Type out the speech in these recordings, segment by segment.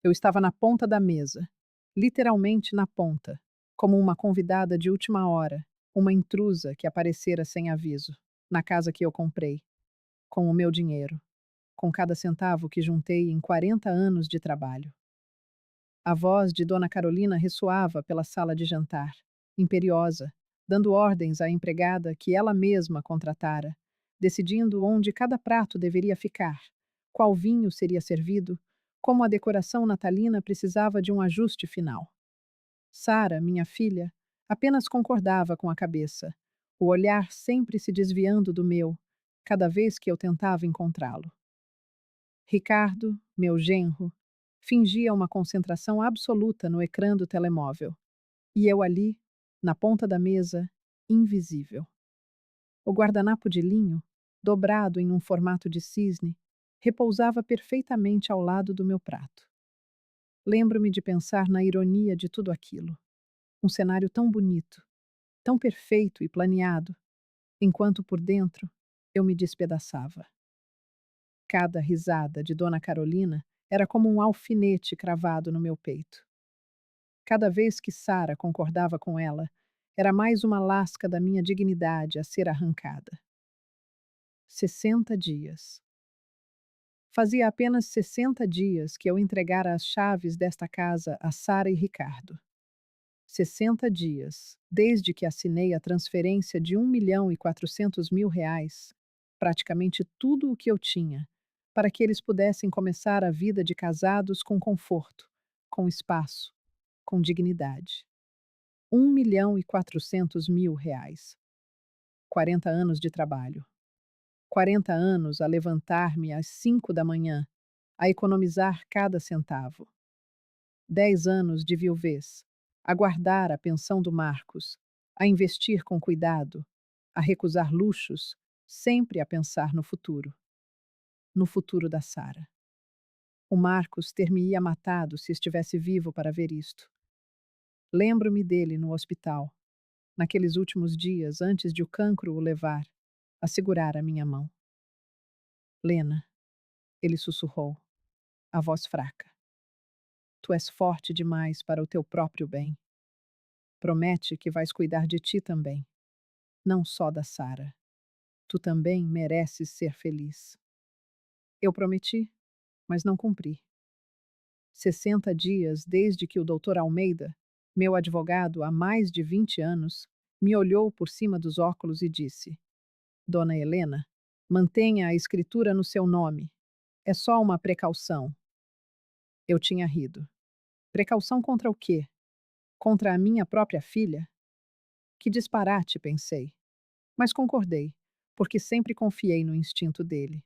Eu estava na ponta da mesa, literalmente na ponta, como uma convidada de última hora, uma intrusa que aparecera sem aviso, na casa que eu comprei, com o meu dinheiro, com cada centavo que juntei em 40 anos de trabalho. A voz de Dona Carolina ressoava pela sala de jantar, imperiosa, dando ordens à empregada que ela mesma contratara, decidindo onde cada prato deveria ficar, qual vinho seria servido, como a decoração natalina precisava de um ajuste final. Sara, minha filha, apenas concordava com a cabeça, o olhar sempre se desviando do meu, cada vez que eu tentava encontrá-lo. Ricardo, meu genro, fingia uma concentração absoluta no ecrã do telemóvel, e eu ali, na ponta da mesa, invisível. O guardanapo de linho, dobrado em um formato de cisne, repousava perfeitamente ao lado do meu prato. Lembro-me de pensar na ironia de tudo aquilo. Um cenário tão bonito, tão perfeito e planeado, enquanto por dentro eu me despedaçava. Cada risada de Dona Carolina era como um alfinete cravado no meu peito. Cada vez que Sara concordava com ela, era mais uma lasca da minha dignidade a ser arrancada. 60 dias. Fazia apenas 60 dias que eu entregara as chaves desta casa a Sara e Ricardo. 60 dias, desde que assinei a transferência de 1.400.000 reais, praticamente tudo o que eu tinha, para que eles pudessem começar a vida de casados com conforto, com espaço, com dignidade. 1.400.000 reais. 40 anos de trabalho. 40 anos a levantar-me às 5 da manhã, a economizar cada centavo. 10 anos de viuvez, a guardar a pensão do Marcos, a investir com cuidado, a recusar luxos, sempre a pensar no futuro da Sara. O Marcos ter-me-ia matado se estivesse vivo para ver isto. Lembro-me dele no hospital, naqueles últimos dias antes de o cancro o levar, a segurar a minha mão. Lena, ele sussurrou, a voz fraca. Tu és forte demais para o teu próprio bem. Promete que vais cuidar de ti também, não só da Sara. Tu também mereces ser feliz. Eu prometi, mas não cumpri. 60 dias desde que o doutor Almeida, meu advogado há mais de 20 anos, me olhou por cima dos óculos e disse: Dona Helena, mantenha a escritura no seu nome. É só uma precaução. Eu tinha rido. Precaução contra o quê? Contra a minha própria filha? Que disparate, pensei. Mas concordei, porque sempre confiei no instinto dele.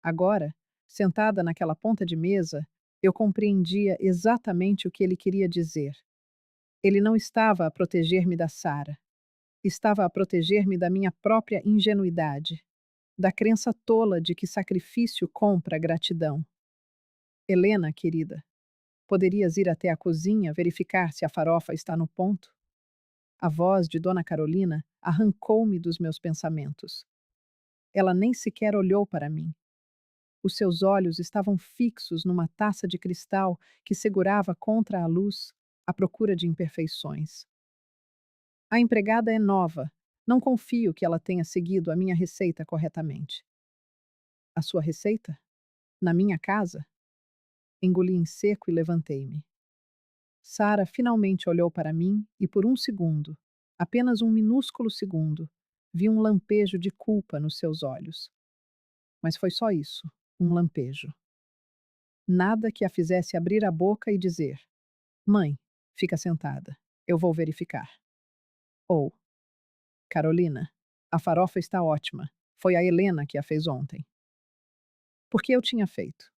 Agora, sentada naquela ponta de mesa, eu compreendia exatamente o que ele queria dizer. Ele não estava a proteger-me da Sara. Estava a proteger-me da minha própria ingenuidade, da crença tola de que sacrifício compra gratidão. Helena, querida, poderias ir até a cozinha verificar se a farofa está no ponto? A voz de Dona Carolina arrancou-me dos meus pensamentos. Ela nem sequer olhou para mim. Os seus olhos estavam fixos numa taça de cristal que segurava contra a luz, à procura de imperfeições. A empregada é nova. Não confio que ela tenha seguido a minha receita corretamente. A sua receita? Na minha casa? Engoli em seco e levantei-me. Sara finalmente olhou para mim e por um segundo, apenas um minúsculo segundo, vi um lampejo de culpa nos seus olhos. Mas foi só isso, um lampejo. Nada que a fizesse abrir a boca e dizer: Mãe, fica sentada, eu vou verificar. Ou: Carolina, a farofa está ótima, foi a Helena que a fez ontem. Porque eu tinha feito.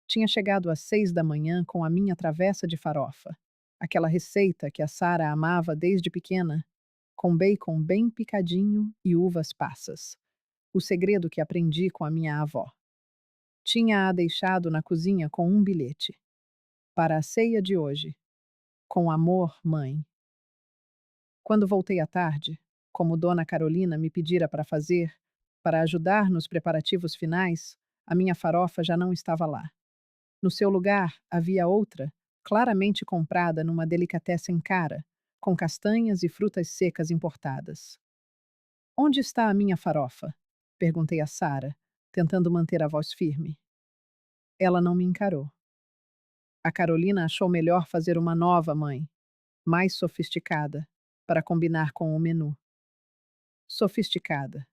Tinha chegado às 6 da manhã com a minha travessa de farofa, aquela receita que a Sara amava desde pequena, com bacon bem picadinho e uvas passas. O segredo que aprendi com a minha avó. Tinha-a deixado na cozinha com um bilhete. Para a ceia de hoje. Com amor, mãe. Quando voltei à tarde, como Dona Carolina me pedira para fazer, para ajudar nos preparativos finais, a minha farofa já não estava lá. No seu lugar havia outra, claramente comprada numa delicatessen cara, com castanhas e frutas secas importadas. Onde está a minha farofa? Perguntei a Sara, tentando manter a voz firme. Ela não me encarou. A Carolina achou melhor fazer uma nova mãe, mais sofisticada, para combinar com o menu. Sofisticada.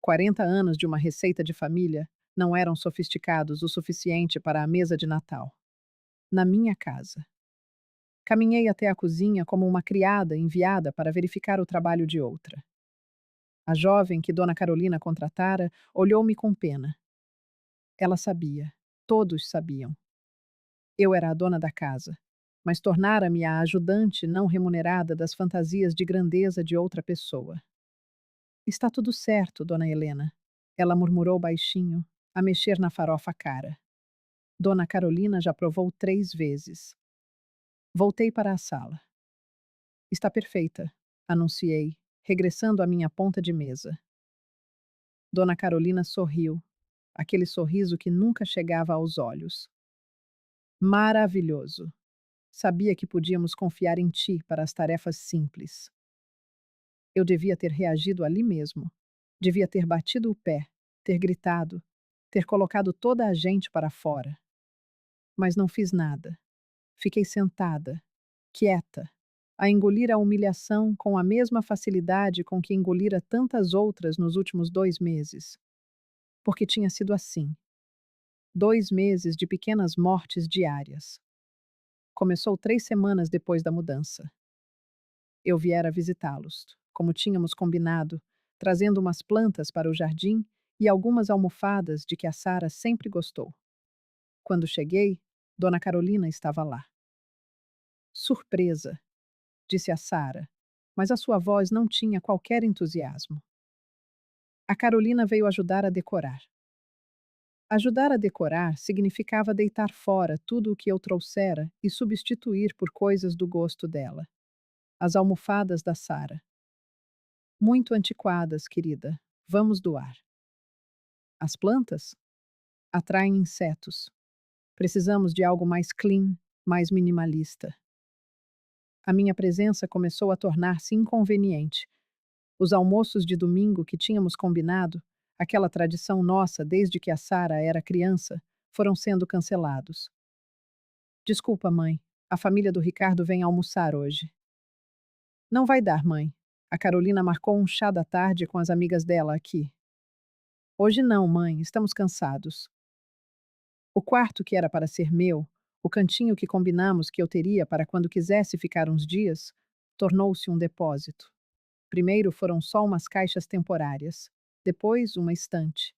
40 anos de uma receita de família não eram sofisticados o suficiente para a mesa de Natal. Na minha casa. Caminhei até a cozinha como uma criada enviada para verificar o trabalho de outra. A jovem que Dona Carolina contratara olhou-me com pena. Ela sabia, todos sabiam. Eu era a dona da casa, mas tornara-me a ajudante não remunerada das fantasias de grandeza de outra pessoa. Está tudo certo, Dona Helena, ela murmurou baixinho, a mexer na farofa cara. Dona Carolina já provou 3 vezes. Voltei para a sala. Está perfeita, anunciei, regressando à minha ponta de mesa. Dona Carolina sorriu, aquele sorriso que nunca chegava aos olhos. Maravilhoso. Sabia que podíamos confiar em ti para as tarefas simples. Eu devia ter reagido ali mesmo. Devia ter batido o pé, ter gritado, ter colocado toda a gente para fora. Mas não fiz nada. Fiquei sentada, quieta, a engolir a humilhação com a mesma facilidade com que engolira tantas outras nos últimos 2 meses. Porque tinha sido assim. 2 meses de pequenas mortes diárias. Começou 3 semanas depois da mudança. Eu viera visitá-los, como tínhamos combinado, trazendo umas plantas para o jardim e algumas almofadas de que a Sara sempre gostou. Quando cheguei, Dona Carolina estava lá. Surpresa, disse a Sara, mas a sua voz não tinha qualquer entusiasmo. A Carolina veio ajudar a decorar. Ajudar a decorar significava deitar fora tudo o que eu trouxera e substituir por coisas do gosto dela. As almofadas da Sara. Muito antiquadas, querida. Vamos doar. As plantas? Atraem insetos. Precisamos de algo mais clean, mais minimalista. A minha presença começou a tornar-se inconveniente. Os almoços de domingo que tínhamos combinado, aquela tradição nossa desde que a Sara era criança, foram sendo cancelados. Desculpa, mãe. A família do Ricardo vem almoçar hoje. Não vai dar, mãe. A Carolina marcou um chá da tarde com as amigas dela aqui. Hoje não, mãe. Estamos cansados. O quarto que era para ser meu, o cantinho que combinamos que eu teria para quando quisesse ficar uns dias, tornou-se um depósito. Primeiro foram só umas caixas temporárias, depois uma estante,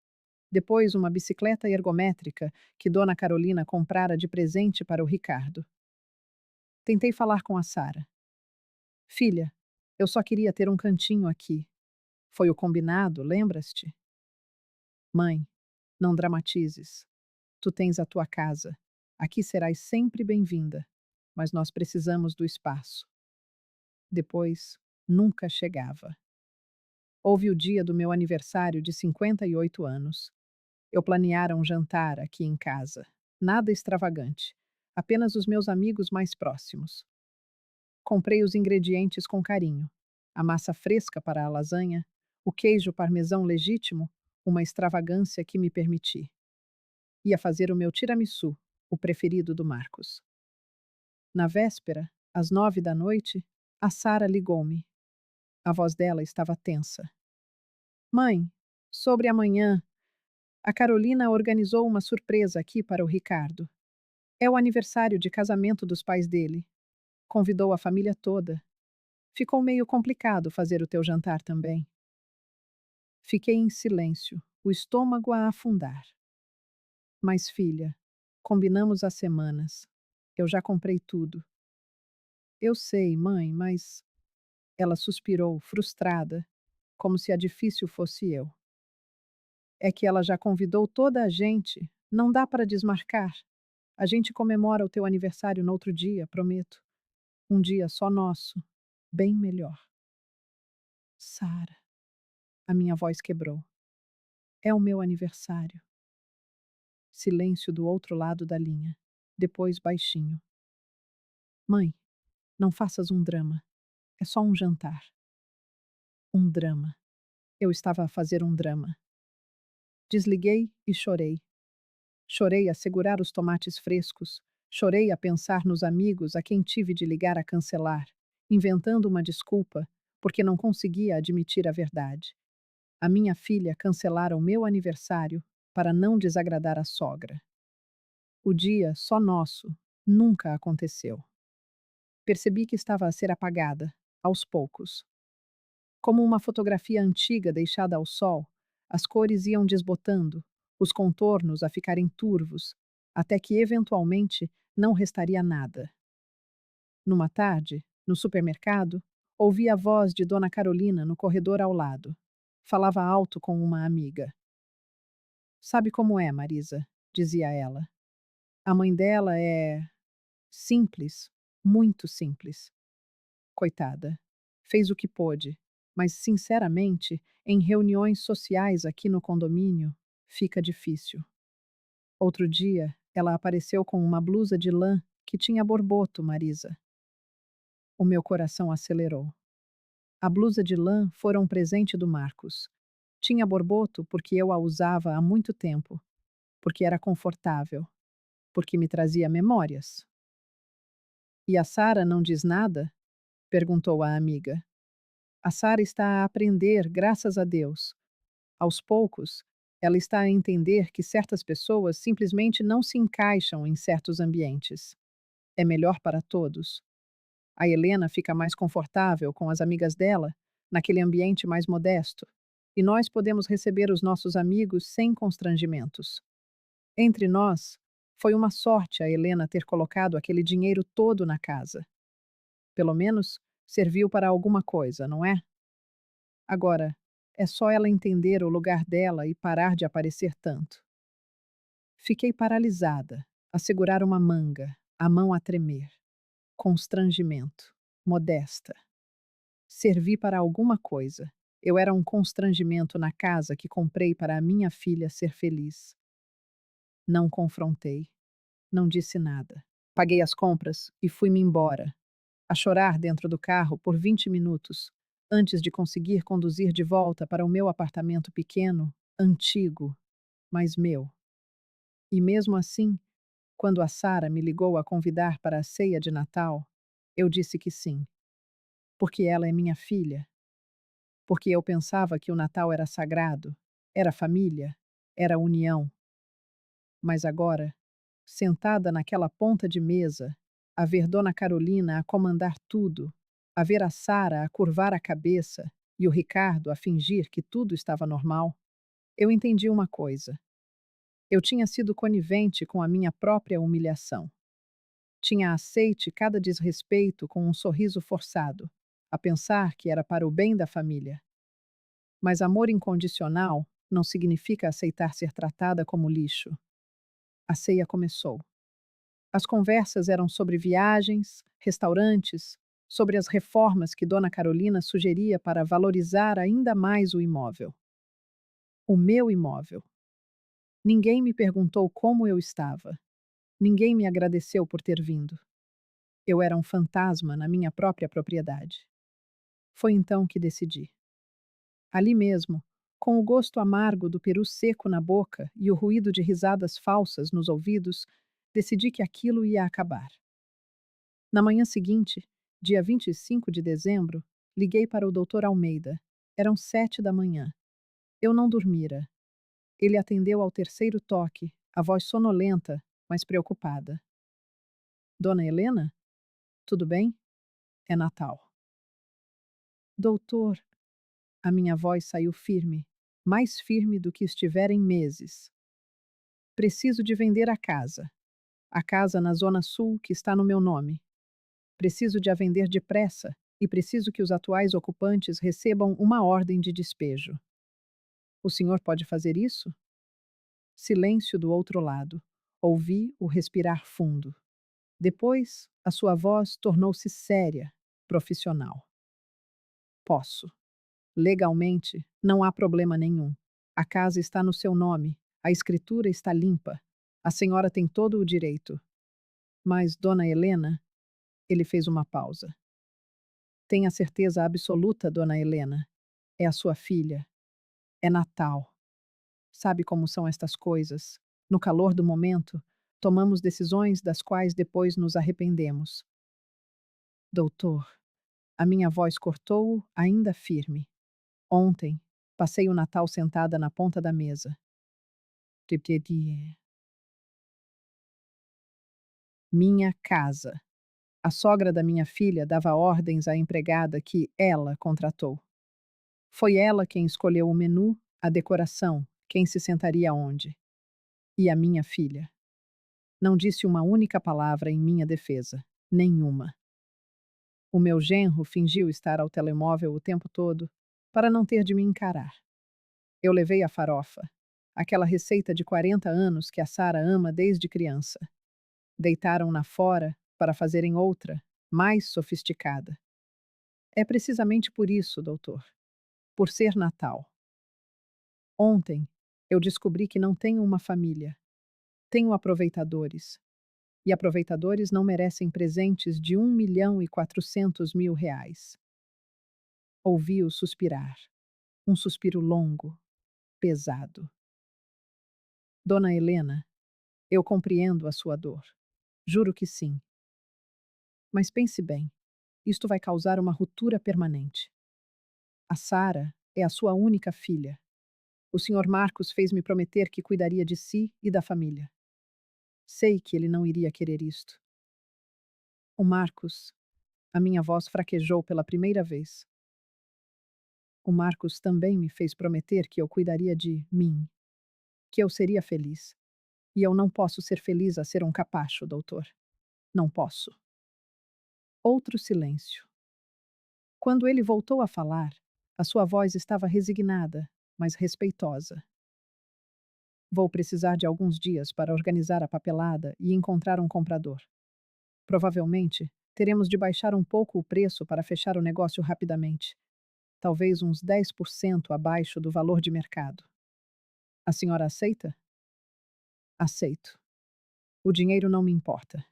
depois uma bicicleta ergométrica que Dona Carolina comprara de presente para o Ricardo. Tentei falar com a Sara. Filha, eu só queria ter um cantinho aqui. Foi o combinado, lembras-te? Mãe, não dramatizes. Tu tens a tua casa. Aqui serás sempre bem-vinda, mas nós precisamos do espaço. Depois, nunca chegava. Houve o dia do meu aniversário de 58 anos. Eu planeara um jantar aqui em casa. Nada extravagante, apenas os meus amigos mais próximos. Comprei os ingredientes com carinho. A massa fresca para a lasanha, o queijo parmesão legítimo, uma extravagância que me permiti. Ia fazer o meu tiramisu, o preferido do Marcos. Na véspera, às 9 da noite, a Sara ligou-me. A voz dela estava tensa. Mãe, sobre amanhã, a Carolina organizou uma surpresa aqui para o Ricardo. É o aniversário de casamento dos pais dele. Convidou a família toda. Ficou meio complicado fazer o teu jantar também. Fiquei em silêncio, o estômago a afundar. Mas, filha, combinamos há semanas. Eu já comprei tudo. Eu sei, mãe, mas. Ela suspirou, frustrada, como se a difícil fosse eu. É que ela já convidou toda a gente. Não dá para desmarcar. A gente comemora o teu aniversário no outro dia, prometo. Um dia só nosso. Bem melhor. Sara. A minha voz quebrou. É o meu aniversário. Silêncio do outro lado da linha. Depois, baixinho: Mãe, não faças um drama. É só um jantar. Um drama. Eu estava a fazer um drama. Desliguei e chorei. Chorei a segurar os tomates frescos. Chorei a pensar nos amigos a quem tive de ligar a cancelar, inventando uma desculpa, porque não conseguia admitir a verdade. A minha filha cancelara o meu aniversário para não desagradar a sogra. O dia só nosso nunca aconteceu. Percebi que estava a ser apagada, aos poucos. Como uma fotografia antiga deixada ao sol, as cores iam desbotando, os contornos a ficarem turvos, até que eventualmente não restaria nada. Numa tarde, no supermercado, ouvi a voz de Dona Carolina no corredor ao lado. Falava alto com uma amiga. Sabe como é, Marisa? Dizia ela. A mãe dela é simples, muito simples. Coitada. Fez o que pôde, mas, sinceramente, em reuniões sociais aqui no condomínio, fica difícil. Outro dia, ela apareceu com uma blusa de lã que tinha borboto, Marisa. O meu coração acelerou. A blusa de lã fora um presente do Marcos. Tinha borboto porque eu a usava há muito tempo, porque era confortável, porque me trazia memórias. E a Sara não diz nada? Perguntou a amiga. A Sara está a aprender, graças a Deus. Aos poucos, ela está a entender que certas pessoas simplesmente não se encaixam em certos ambientes. É melhor para todos. A Helena fica mais confortável com as amigas dela, naquele ambiente mais modesto, e nós podemos receber os nossos amigos sem constrangimentos. Entre nós, foi uma sorte a Helena ter colocado aquele dinheiro todo na casa. Pelo menos, serviu para alguma coisa, não é? Agora, é só ela entender o lugar dela e parar de aparecer tanto. Fiquei paralisada, a segurar uma manga, a mão a tremer. Constrangimento. Modesta. Servi para alguma coisa. Eu era um constrangimento na casa que comprei para a minha filha ser feliz. Não confrontei. Não disse nada. Paguei as compras e fui-me embora, a chorar dentro do carro por 20 minutos, antes de conseguir conduzir de volta para o meu apartamento pequeno, antigo, mas meu. E mesmo assim, quando a Sara me ligou a convidar para a ceia de Natal, eu disse que sim, porque ela é minha filha, porque eu pensava que o Natal era sagrado, era família, era união. Mas agora, sentada naquela ponta de mesa, a ver Dona Carolina a comandar tudo, a ver a Sara a curvar a cabeça e o Ricardo a fingir que tudo estava normal, eu entendi uma coisa. Eu tinha sido conivente com a minha própria humilhação. Tinha aceite cada desrespeito com um sorriso forçado, a pensar que era para o bem da família. Mas amor incondicional não significa aceitar ser tratada como lixo. A ceia começou. As conversas eram sobre viagens, restaurantes, sobre as reformas que Dona Carolina sugeria para valorizar ainda mais o imóvel. O meu imóvel. Ninguém me perguntou como eu estava. Ninguém me agradeceu por ter vindo. Eu era um fantasma na minha própria propriedade. Foi então que decidi. Ali mesmo, com o gosto amargo do peru seco na boca e o ruído de risadas falsas nos ouvidos, decidi que aquilo ia acabar. Na manhã seguinte, dia 25 de dezembro, liguei para o Dr. Almeida. Eram 7 da manhã. Eu não dormira. Ele atendeu ao terceiro toque, a voz sonolenta, mas preocupada. Dona Helena? Tudo bem? É Natal. Doutor, a minha voz saiu firme, mais firme do que estivera em meses. Preciso de vender a casa na Zona Sul que está no meu nome. Preciso de a vender depressa e preciso que os atuais ocupantes recebam uma ordem de despejo. O senhor pode fazer isso? Silêncio do outro lado. Ouvi o respirar fundo. Depois, a sua voz tornou-se séria, profissional. Posso. Legalmente, não há problema nenhum. A casa está no seu nome, a escritura está limpa. A senhora tem todo o direito. Mas, dona Helena, ele fez uma pausa. Tenha certeza absoluta, dona Helena. É a sua filha. É Natal. Sabe como são estas coisas? No calor do momento, tomamos decisões das quais depois nos arrependemos. Doutor, a minha voz cortou-o, ainda firme. Ontem, passei o Natal sentada na ponta da mesa. Triptedie. Minha casa. A sogra da minha filha dava ordens à empregada que ela contratou. Foi ela quem escolheu o menu, a decoração, quem se sentaria onde. E a minha filha. Não disse uma única palavra em minha defesa. Nenhuma. O meu genro fingiu estar ao telemóvel o tempo todo, para não ter de me encarar. Eu levei a farofa, aquela receita de 40 anos que a Sara ama desde criança. Deitaram-na fora para fazerem outra, mais sofisticada. É precisamente por isso, doutor. Por ser Natal. Ontem, eu descobri que não tenho uma família. Tenho aproveitadores. E aproveitadores não merecem presentes de 1.400.000 reais. Ouvi-o suspirar. Um suspiro longo, pesado. Dona Helena, eu compreendo a sua dor. Juro que sim. Mas pense bem, isto vai causar uma ruptura permanente. A Sara é a sua única filha. O senhor Marcos fez-me prometer que cuidaria de si e da família. Sei que ele não iria querer isto. O Marcos, a minha voz fraquejou pela primeira vez. O Marcos também me fez prometer que eu cuidaria de mim, que eu seria feliz. E eu não posso ser feliz a ser um capacho, doutor. Não posso. Outro silêncio. Quando ele voltou a falar, a sua voz estava resignada, mas respeitosa. Vou precisar de alguns dias para organizar a papelada e encontrar um comprador. Provavelmente, teremos de baixar um pouco o preço para fechar o negócio rapidamente. Talvez uns 10% abaixo do valor de mercado. A senhora aceita? Aceito. O dinheiro não me importa.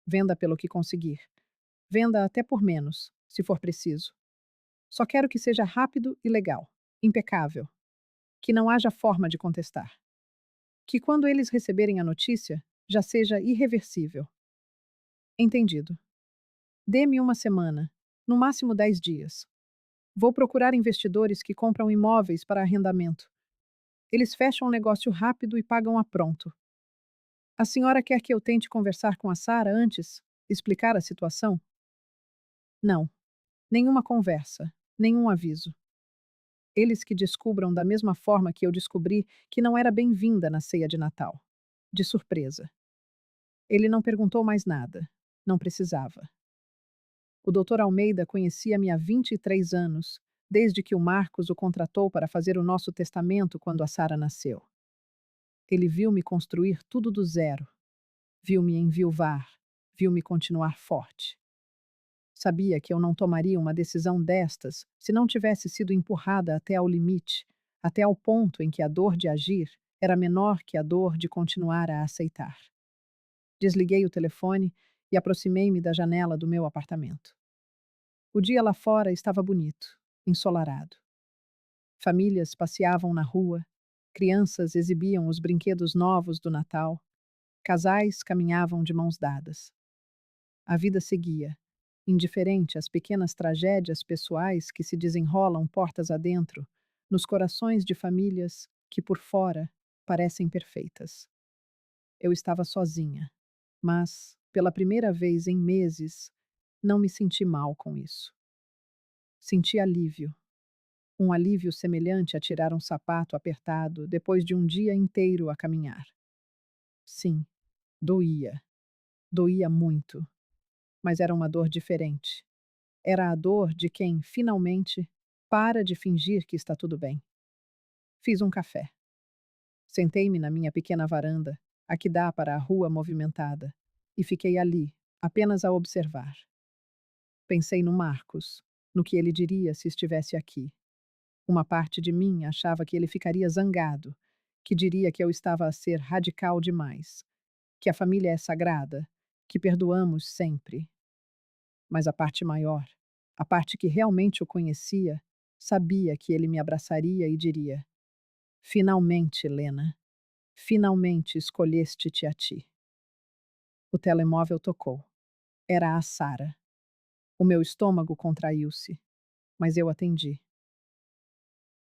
Venda pelo que conseguir. Venda até por menos, se for preciso. Só quero que seja rápido e legal. Impecável. Que não haja forma de contestar. Que quando eles receberem a notícia, já seja irreversível. Entendido. Dê-me uma semana, no máximo 10 dias. Vou procurar investidores que compram imóveis para arrendamento. Eles fecham um negócio rápido e pagam a pronto. A senhora quer que eu tente conversar com a Sara antes? Explicar a situação? Não. Nenhuma conversa, nenhum aviso. Eles que descubram da mesma forma que eu descobri que não era bem-vinda na ceia de Natal. De surpresa. Ele não perguntou mais nada. Não precisava. O Dr. Almeida conhecia-me há 23 anos, desde que o Marcos o contratou para fazer o nosso testamento quando a Sara nasceu. Ele viu-me construir tudo do zero. Viu-me enviuvar. Viu-me continuar forte. Sabia que eu não tomaria uma decisão destas se não tivesse sido empurrada até ao limite, até ao ponto em que a dor de agir era menor que a dor de continuar a aceitar. Desliguei o telefone e aproximei-me da janela do meu apartamento. O dia lá fora estava bonito, ensolarado. Famílias passeavam na rua, crianças exibiam os brinquedos novos do Natal, casais caminhavam de mãos dadas. A vida seguia, indiferente às pequenas tragédias pessoais que se desenrolam portas adentro, nos corações de famílias que, por fora, parecem perfeitas. Eu estava sozinha, mas, pela primeira vez em meses, não me senti mal com isso. Senti alívio. Um alívio semelhante a tirar um sapato apertado depois de um dia inteiro a caminhar. Sim, doía. Doía muito. Mas era uma dor diferente. Era a dor de quem, finalmente, para de fingir que está tudo bem. Fiz um café. Sentei-me na minha pequena varanda, a que dá para a rua movimentada, e fiquei ali, apenas a observar. Pensei no Marcos, no que ele diria se estivesse aqui. Uma parte de mim achava que ele ficaria zangado, que diria que eu estava a ser radical demais, que a família é sagrada, que perdoamos sempre. Mas a parte maior, a parte que realmente o conhecia, sabia que ele me abraçaria e diria: Finalmente, Lena, finalmente escolheste-te a ti. O telemóvel tocou. Era a Sara. O meu estômago contraiu-se, mas eu atendi.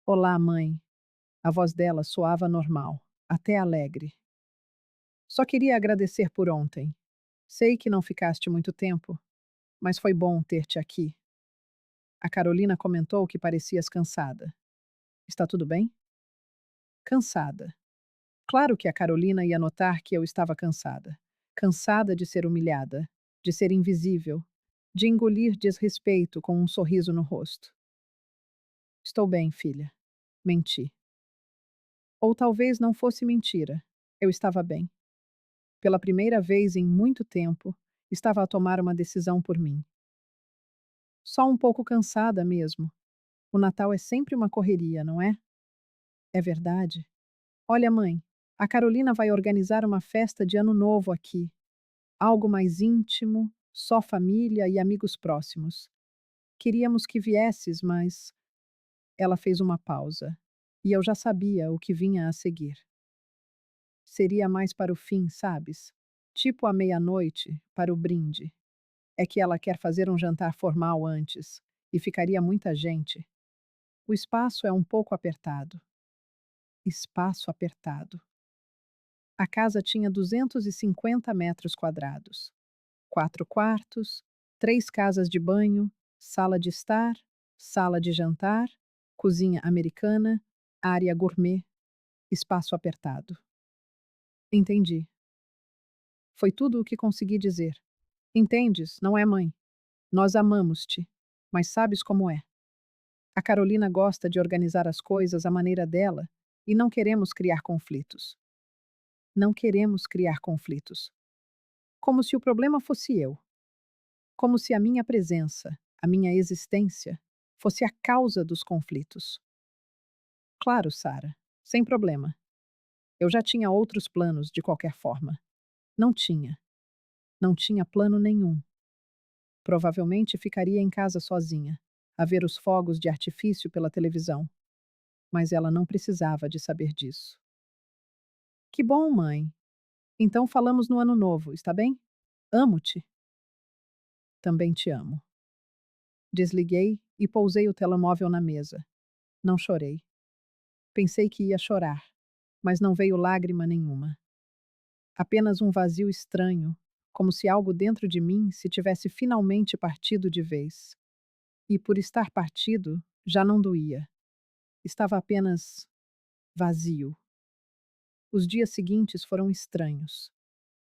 Olá, mãe. A voz dela soava normal, até alegre. Só queria agradecer por ontem. Sei que não ficaste muito tempo, mas foi bom ter-te aqui. A Carolina comentou que parecias cansada. Está tudo bem? Cansada. Claro que a Carolina ia notar que eu estava cansada. Cansada de ser humilhada, de ser invisível, de engolir desrespeito com um sorriso no rosto. Estou bem, filha. Menti. Ou talvez não fosse mentira. Eu estava bem. Pela primeira vez em muito tempo, estava a tomar uma decisão por mim. Só um pouco cansada mesmo. O Natal é sempre uma correria, não é? É verdade. Olha, mãe, a Carolina vai organizar uma festa de Ano Novo aqui. Algo mais íntimo, só família e amigos próximos. Queríamos que viesses, mas. Ela fez uma pausa. E eu já sabia o que vinha a seguir. Seria mais para o fim, sabes? Tipo à meia-noite, para o brinde. É que ela quer fazer um jantar formal antes, e ficaria muita gente. O espaço é um pouco apertado. Espaço apertado. A casa tinha 250 metros quadrados. 4 quartos, 3 casas de banho, sala de estar, sala de jantar, cozinha americana, área gourmet, espaço apertado. Entendi. Foi tudo o que consegui dizer. Entendes, não é, mãe? Nós amamos-te, mas sabes como é. A Carolina gosta de organizar as coisas à maneira dela e não queremos criar conflitos. Não queremos criar conflitos. Como se o problema fosse eu. Como se a minha presença, a minha existência, fosse a causa dos conflitos. Claro, Sara, sem problema. Eu já tinha outros planos de qualquer forma. Não tinha. Não tinha plano nenhum. Provavelmente ficaria em casa sozinha, a ver os fogos de artifício pela televisão. Mas ela não precisava de saber disso. Que bom, mãe. Então falamos no ano novo, está bem? Amo-te. Também te amo. Desliguei e pousei o telemóvel na mesa. Não chorei. Pensei que ia chorar, mas não veio lágrima nenhuma. Apenas um vazio estranho, como se algo dentro de mim se tivesse finalmente partido de vez. E por estar partido, já não doía. Estava apenas vazio. Os dias seguintes foram estranhos.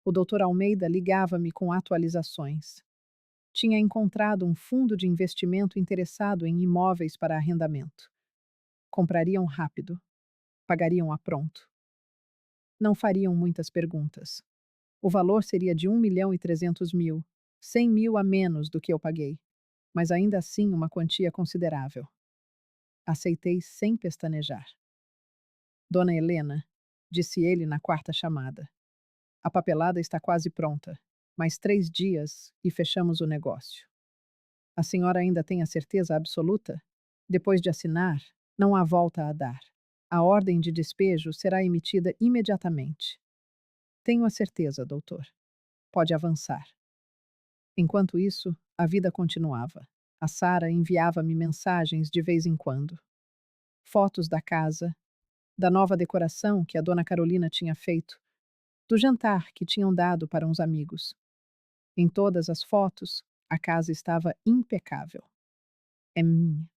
O Dr. Almeida ligava-me com atualizações. Tinha encontrado um fundo de investimento interessado em imóveis para arrendamento. Comprariam rápido. Pagariam a pronto. Não fariam muitas perguntas. O valor seria de 1.300.000, 100 mil a menos do que eu paguei, mas ainda assim uma quantia considerável. Aceitei sem pestanejar. Dona Helena, disse ele na quarta chamada. A papelada está quase pronta. Mais 3 dias e fechamos o negócio. A senhora ainda tem a certeza absoluta? Depois de assinar, não há volta a dar. A ordem de despejo será emitida imediatamente. Tenho a certeza, doutor. Pode avançar. Enquanto isso, a vida continuava. A Sara enviava-me mensagens de vez em quando. Fotos da casa, da nova decoração que a dona Carolina tinha feito, do jantar que tinham dado para uns amigos. Em todas as fotos, a casa estava impecável. É minha.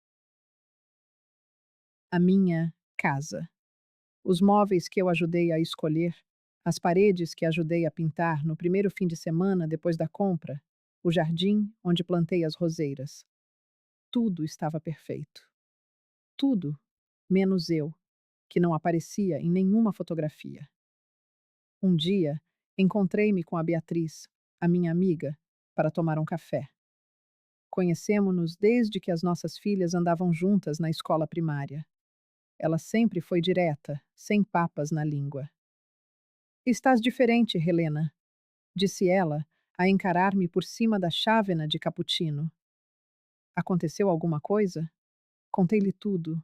A minha casa. Os móveis que eu ajudei a escolher, as paredes que ajudei a pintar no primeiro fim de semana depois da compra, o jardim onde plantei as roseiras. Tudo estava perfeito. Tudo, menos eu, que não aparecia em nenhuma fotografia. Um dia, encontrei-me com a Beatriz, a minha amiga, para tomar um café. Conhecemo-nos desde que as nossas filhas andavam juntas na escola primária. Ela sempre foi direta, sem papas na língua. Estás diferente, Helena, disse ela, a encarar-me por cima da chávena de cappuccino. Aconteceu alguma coisa? Contei-lhe tudo.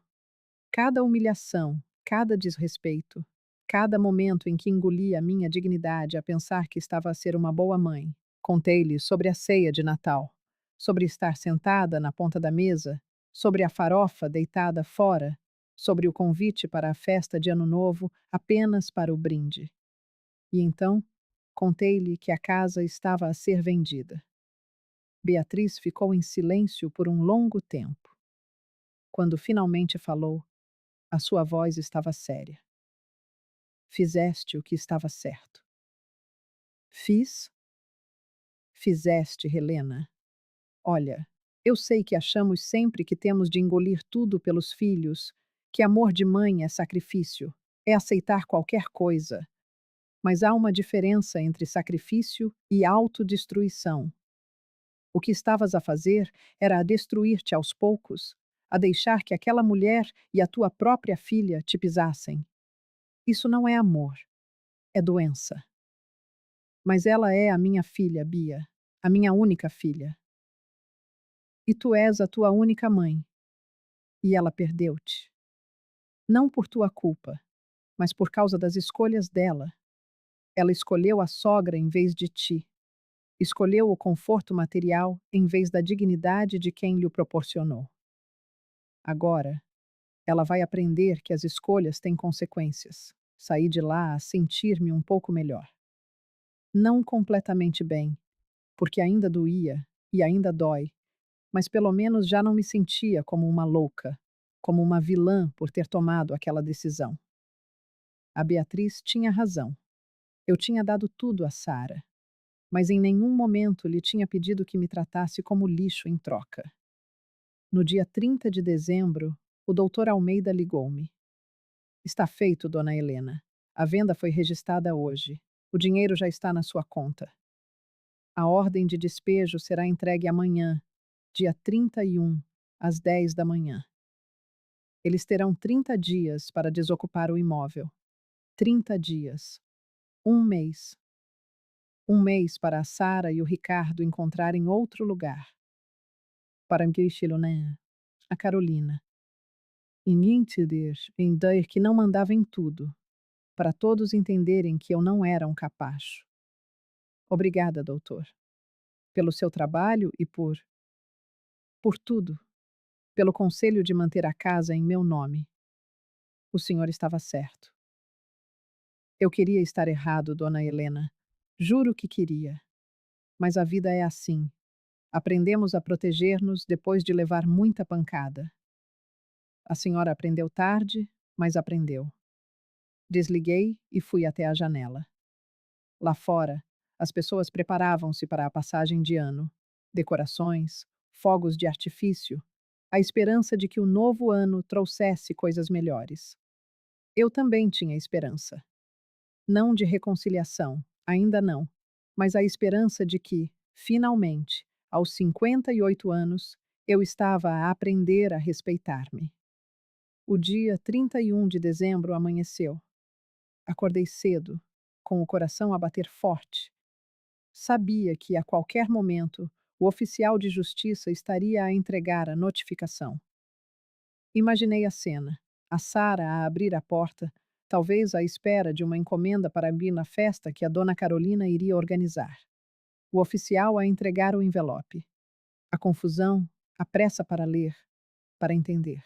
Cada humilhação, cada desrespeito, cada momento em que engoli a minha dignidade a pensar que estava a ser uma boa mãe. Contei-lhe sobre a ceia de Natal, sobre estar sentada na ponta da mesa, sobre a farofa deitada fora, sobre o convite para a festa de Ano Novo apenas para o brinde. E então, contei-lhe que a casa estava a ser vendida. Beatriz ficou em silêncio por um longo tempo. Quando finalmente falou, a sua voz estava séria. Fizeste o que estava certo. Fiz? Fizeste, Helena. Olha, eu sei que achamos sempre que temos de engolir tudo pelos filhos, que amor de mãe é sacrifício, é aceitar qualquer coisa. Mas há uma diferença entre sacrifício e autodestruição. O que estavas a fazer era a destruir-te aos poucos, a deixar que aquela mulher e a tua própria filha te pisassem. Isso não é amor, é doença. Mas ela é a minha filha, Bia, a minha única filha. E tu és a tua única mãe. E ela perdeu-te. Não por tua culpa, mas por causa das escolhas dela. Ela escolheu a sogra em vez de ti. Escolheu o conforto material em vez da dignidade de quem lhe o proporcionou. Agora, ela vai aprender que as escolhas têm consequências. Saí de lá a sentir-me um pouco melhor. Não completamente bem, porque ainda doía e ainda dói, mas pelo menos já não me sentia como uma louca, como uma vilã por ter tomado aquela decisão. A Beatriz tinha razão. Eu tinha dado tudo a Sara, mas em nenhum momento lhe tinha pedido que me tratasse como lixo em troca. No dia 30 de dezembro, o doutor Almeida ligou-me. Está feito, dona Helena. A venda foi registrada hoje. O dinheiro já está na sua conta. A ordem de despejo será entregue amanhã, dia 31, às 10 da manhã. Eles terão 30 dias para desocupar o imóvel. 30 dias. Um mês. Um mês para a Sara e o Ricardo encontrarem outro lugar. Para Guichilhoné, a Carolina. E nítider em dar que não mandava em tudo, para todos entenderem que eu não era um capacho. Obrigada, doutor, pelo seu trabalho e por tudo, pelo conselho de manter a casa em meu nome. O senhor estava certo. Eu queria estar errado, dona Helena. Juro que queria. Mas a vida é assim. Aprendemos a proteger-nos depois de levar muita pancada. A senhora aprendeu tarde, mas aprendeu. Desliguei e fui até a janela. Lá fora, as pessoas preparavam-se para a passagem de ano. Decorações, fogos de artifício, a esperança de que o novo ano trouxesse coisas melhores. Eu também tinha esperança. Não de reconciliação, ainda não, mas a esperança de que, finalmente, aos 58 anos, eu estava a aprender a respeitar-me. O dia 31 de dezembro amanheceu. Acordei cedo, com o coração a bater forte. Sabia que, a qualquer momento, o oficial de justiça estaria a entregar a notificação. Imaginei a cena: a Sara a abrir a porta, talvez à espera de uma encomenda para abrir na festa que a dona Carolina iria organizar. O oficial a entregar o envelope. A confusão, a pressa para ler, para entender.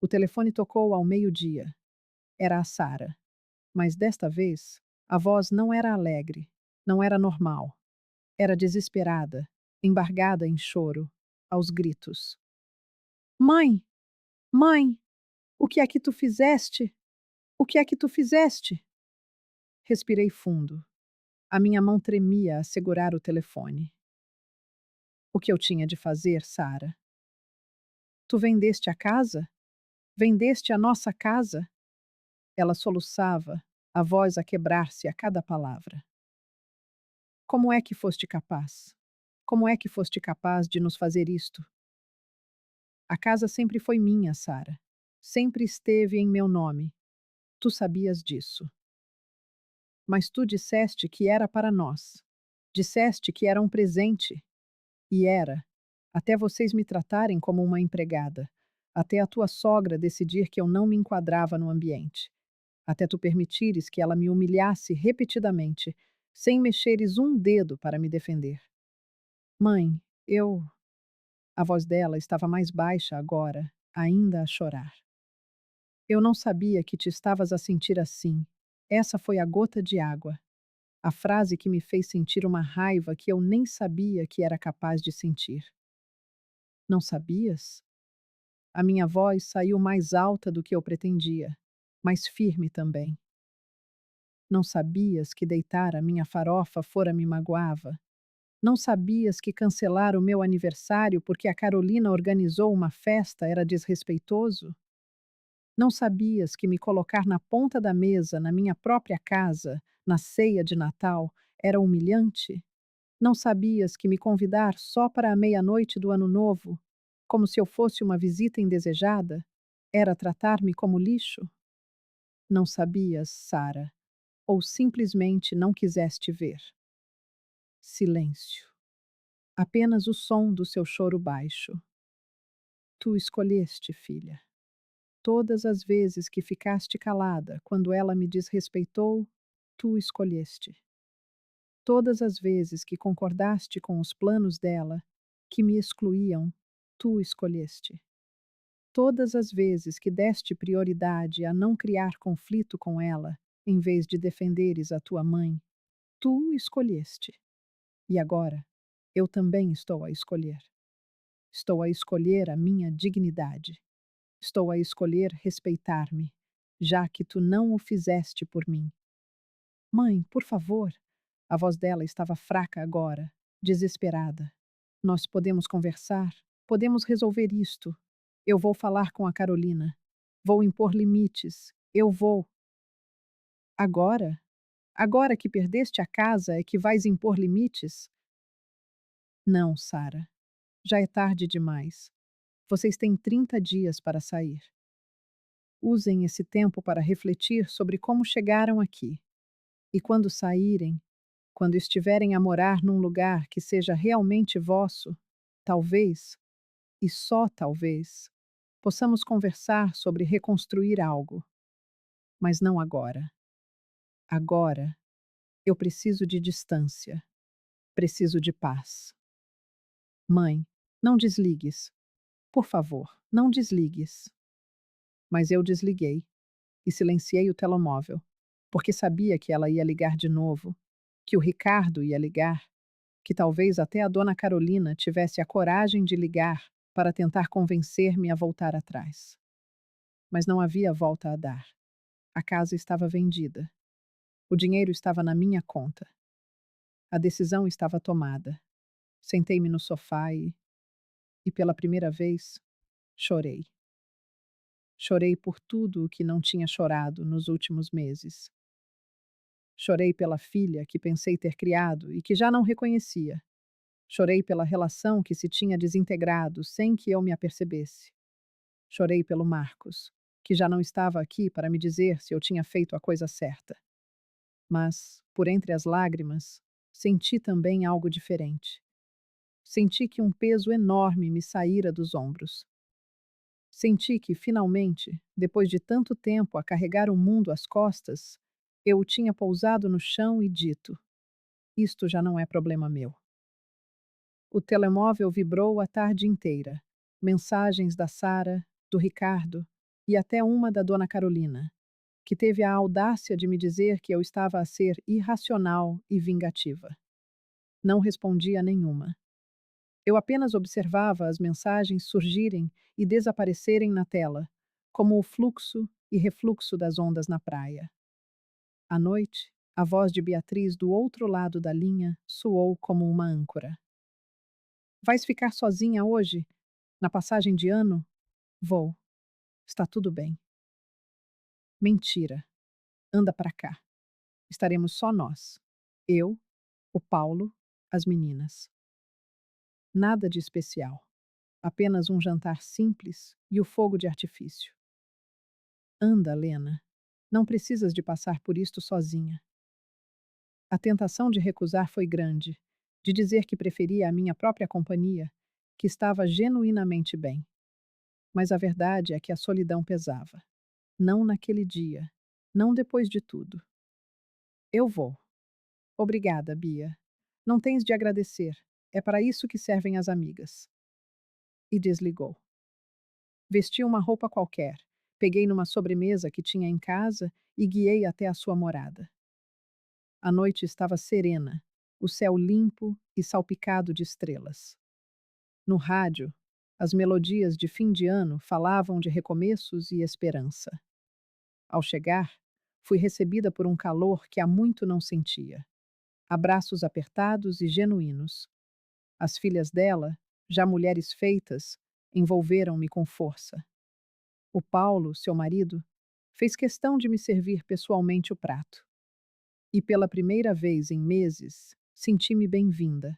O telefone tocou ao meio-dia. Era a Sara. Mas desta vez, a voz não era alegre, não era normal. Era desesperada, embargada em choro, aos gritos. Mãe! Mãe! O que é que tu fizeste? O que é que tu fizeste? Respirei fundo. A minha mão tremia a segurar o telefone. O que eu tinha de fazer, Sara? Tu vendeste a casa? Vendeste a nossa casa? Ela soluçava, a voz a quebrar-se a cada palavra. Como é que foste capaz? Como é que foste capaz de nos fazer isto? A casa sempre foi minha, Sara. Sempre esteve em meu nome. Tu sabias disso. Mas tu disseste que era para nós. Disseste que era um presente. E era. Até vocês me tratarem como uma empregada. Até a tua sogra decidir que eu não me enquadrava no ambiente. Até tu permitires que ela me humilhasse repetidamente, sem mexeres um dedo para me defender. Mãe, eu. A voz dela estava mais baixa agora, ainda a chorar. Eu não sabia que te estavas a sentir assim. Essa foi a gota de água. A frase que me fez sentir uma raiva que eu nem sabia que era capaz de sentir. Não sabias? A minha voz saiu mais alta do que eu pretendia, mas firme também. Não sabias que deitar a minha farofa fora me magoava? Não sabias que cancelar o meu aniversário porque a Carolina organizou uma festa era desrespeitoso? Não sabias que me colocar na ponta da mesa na minha própria casa, na ceia de Natal, era humilhante? Não sabias que me convidar só para a meia-noite do Ano Novo, como se eu fosse uma visita indesejada, era tratar-me como lixo? Não sabias, Sara, ou simplesmente não quiseste ver. Silêncio. Apenas o som do seu choro baixo. Tu escolheste, filha. Todas as vezes que ficaste calada quando ela me desrespeitou, tu escolheste. Todas as vezes que concordaste com os planos dela, que me excluíam, tu escolheste. Todas as vezes que deste prioridade a não criar conflito com ela, em vez de defenderes a tua mãe, tu escolheste. E agora, eu também estou a escolher. Estou a escolher a minha dignidade. Estou a escolher respeitar-me, já que tu não o fizeste por mim. Mãe, por favor. A voz dela estava fraca agora, desesperada. Nós podemos conversar, podemos resolver isto. Eu vou falar com a Carolina. Vou impor limites. Eu vou. Agora? Agora que perdeste a casa é que vais impor limites? Não, Sara. Já é tarde demais. Vocês têm 30 dias para sair. Usem esse tempo para refletir sobre como chegaram aqui. E quando saírem, quando estiverem a morar num lugar que seja realmente vosso, talvez, e só talvez, possamos conversar sobre reconstruir algo. Mas não agora. Agora, eu preciso de distância. Preciso de paz. Mãe, não desligues. Por favor, não desligues. Mas eu desliguei e silenciei o telemóvel, porque sabia que ela ia ligar de novo, que o Ricardo ia ligar, que talvez até a dona Carolina tivesse a coragem de ligar para tentar convencer-me a voltar atrás. Mas não havia volta a dar. A casa estava vendida. O dinheiro estava na minha conta. A decisão estava tomada. Sentei-me no sofá e pela primeira vez, chorei. Chorei por tudo o que não tinha chorado nos últimos meses. Chorei pela filha que pensei ter criado e que já não reconhecia. Chorei pela relação que se tinha desintegrado sem que eu me apercebesse. Chorei pelo Marcos, que já não estava aqui para me dizer se eu tinha feito a coisa certa. Mas, por entre as lágrimas, senti também algo diferente. Senti que um peso enorme me saíra dos ombros. Senti que, finalmente, depois de tanto tempo a carregar o mundo às costas, eu o tinha pousado no chão e dito: isto já não é problema meu. O telemóvel vibrou a tarde inteira. Mensagens da Sara, do Ricardo e até uma da dona Carolina, que teve a audácia de me dizer que eu estava a ser irracional e vingativa. Não respondi a nenhuma. Eu apenas observava as mensagens surgirem e desaparecerem na tela, como o fluxo e refluxo das ondas na praia. À noite, a voz de Beatriz do outro lado da linha soou como uma âncora. Vais ficar sozinha hoje? Na passagem de ano? Vou. Está tudo bem. Mentira. Anda para cá. Estaremos só nós. Eu, o Paulo, as meninas. Nada de especial. Apenas um jantar simples e o fogo de artifício. Anda, Lena. Não precisas de passar por isto sozinha. A tentação de recusar foi grande, de dizer que preferia a minha própria companhia, que estava genuinamente bem. Mas a verdade é que a solidão pesava. Não naquele dia, não depois de tudo. Eu vou. Obrigada, Bia. Não tens de agradecer. É para isso que servem as amigas. E desligou. Vesti uma roupa qualquer, peguei numa sobremesa que tinha em casa e guiei até a sua morada. A noite estava serena, o céu limpo e salpicado de estrelas. No rádio, as melodias de fim de ano falavam de recomeços e esperança. Ao chegar, fui recebida por um calor que há muito não sentia. Abraços apertados e genuínos. As filhas dela, já mulheres feitas, envolveram-me com força. O Paulo, seu marido, fez questão de me servir pessoalmente o prato. E pela primeira vez em meses, senti-me bem-vinda.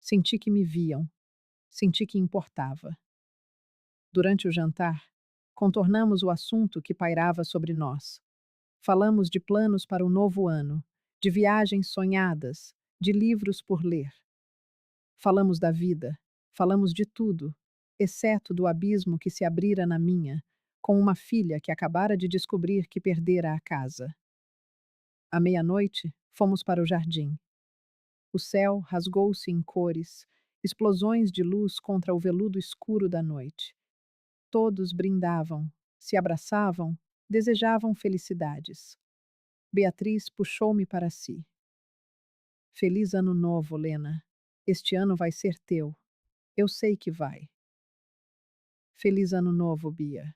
Senti que me viam. Senti que importava. Durante o jantar, contornamos o assunto que pairava sobre nós. Falamos de planos para o novo ano, de viagens sonhadas, de livros por ler. Falamos da vida, falamos de tudo, exceto do abismo que se abrira na minha, com uma filha que acabara de descobrir que perdera a casa. À meia-noite, fomos para o jardim. O céu rasgou-se em cores, explosões de luz contra o veludo escuro da noite. Todos brindavam, se abraçavam, desejavam felicidades. Beatriz puxou-me para si. Feliz ano novo, Lena. Este ano vai ser teu. Eu sei que vai. Feliz ano novo, Bia.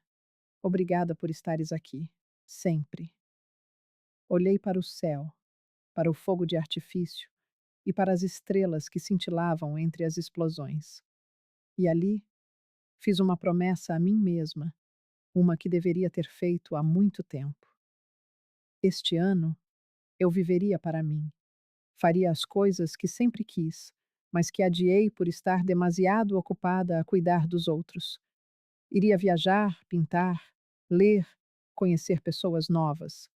Obrigada por estares aqui. Sempre. Olhei para o céu, para o fogo de artifício e para as estrelas que cintilavam entre as explosões. E ali, fiz uma promessa a mim mesma, uma que deveria ter feito há muito tempo. Este ano, eu viveria para mim. Faria as coisas que sempre quis, mas que adiei por estar demasiado ocupada a cuidar dos outros. Iria viajar, pintar, ler, conhecer pessoas novas.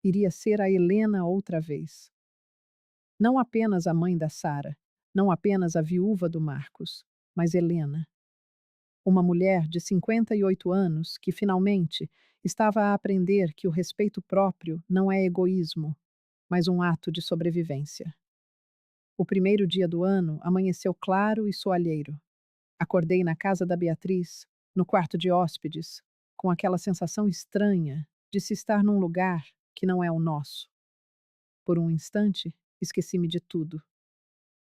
Iria ser a Helena outra vez. Não apenas a mãe da Sara, não apenas a viúva do Marcos, mas Helena. Uma mulher de 58 anos que, finalmente, estava a aprender que o respeito próprio não é egoísmo, mas um ato de sobrevivência. O primeiro dia do ano amanheceu claro e soalheiro. Acordei na casa da Beatriz, no quarto de hóspedes, com aquela sensação estranha de se estar num lugar que não é o nosso. Por um instante, esqueci-me de tudo,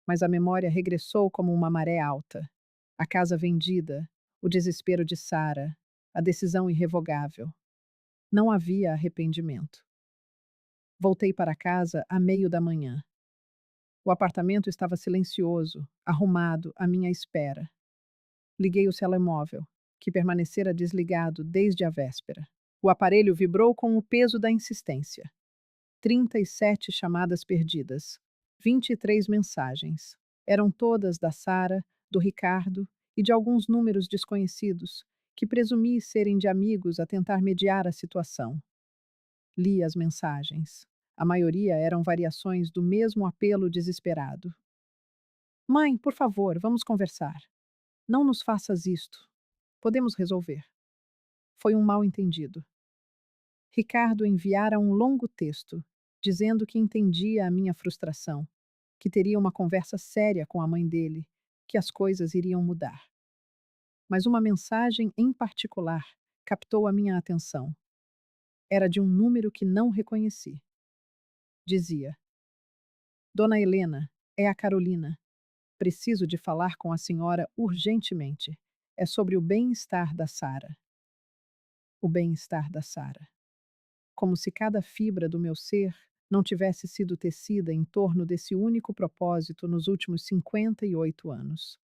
mas a memória regressou como uma maré alta. A casa vendida, o desespero de Sara, a decisão irrevogável. Não havia arrependimento. Voltei para casa à meio da manhã. O apartamento estava silencioso, arrumado, à minha espera. Liguei o telemóvel, que permanecera desligado desde a véspera. O aparelho vibrou com o peso da insistência. 37 chamadas perdidas. 23 mensagens. Eram todas da Sara, do Ricardo e de alguns números desconhecidos, que presumi serem de amigos a tentar mediar a situação. Li as mensagens. A maioria eram variações do mesmo apelo desesperado. Mãe, por favor, vamos conversar. Não nos faças isto. Podemos resolver. Foi um mal-entendido. Ricardo enviara um longo texto, dizendo que entendia a minha frustração, que teria uma conversa séria com a mãe dele, que as coisas iriam mudar. Mas uma mensagem em particular captou a minha atenção. Era de um número que não reconheci. Dizia: Dona Helena, é a Carolina. Preciso de falar com a senhora urgentemente. É sobre o bem-estar da Sara. O bem-estar da Sara. Como se cada fibra do meu ser não tivesse sido tecida em torno desse único propósito nos últimos 58 anos.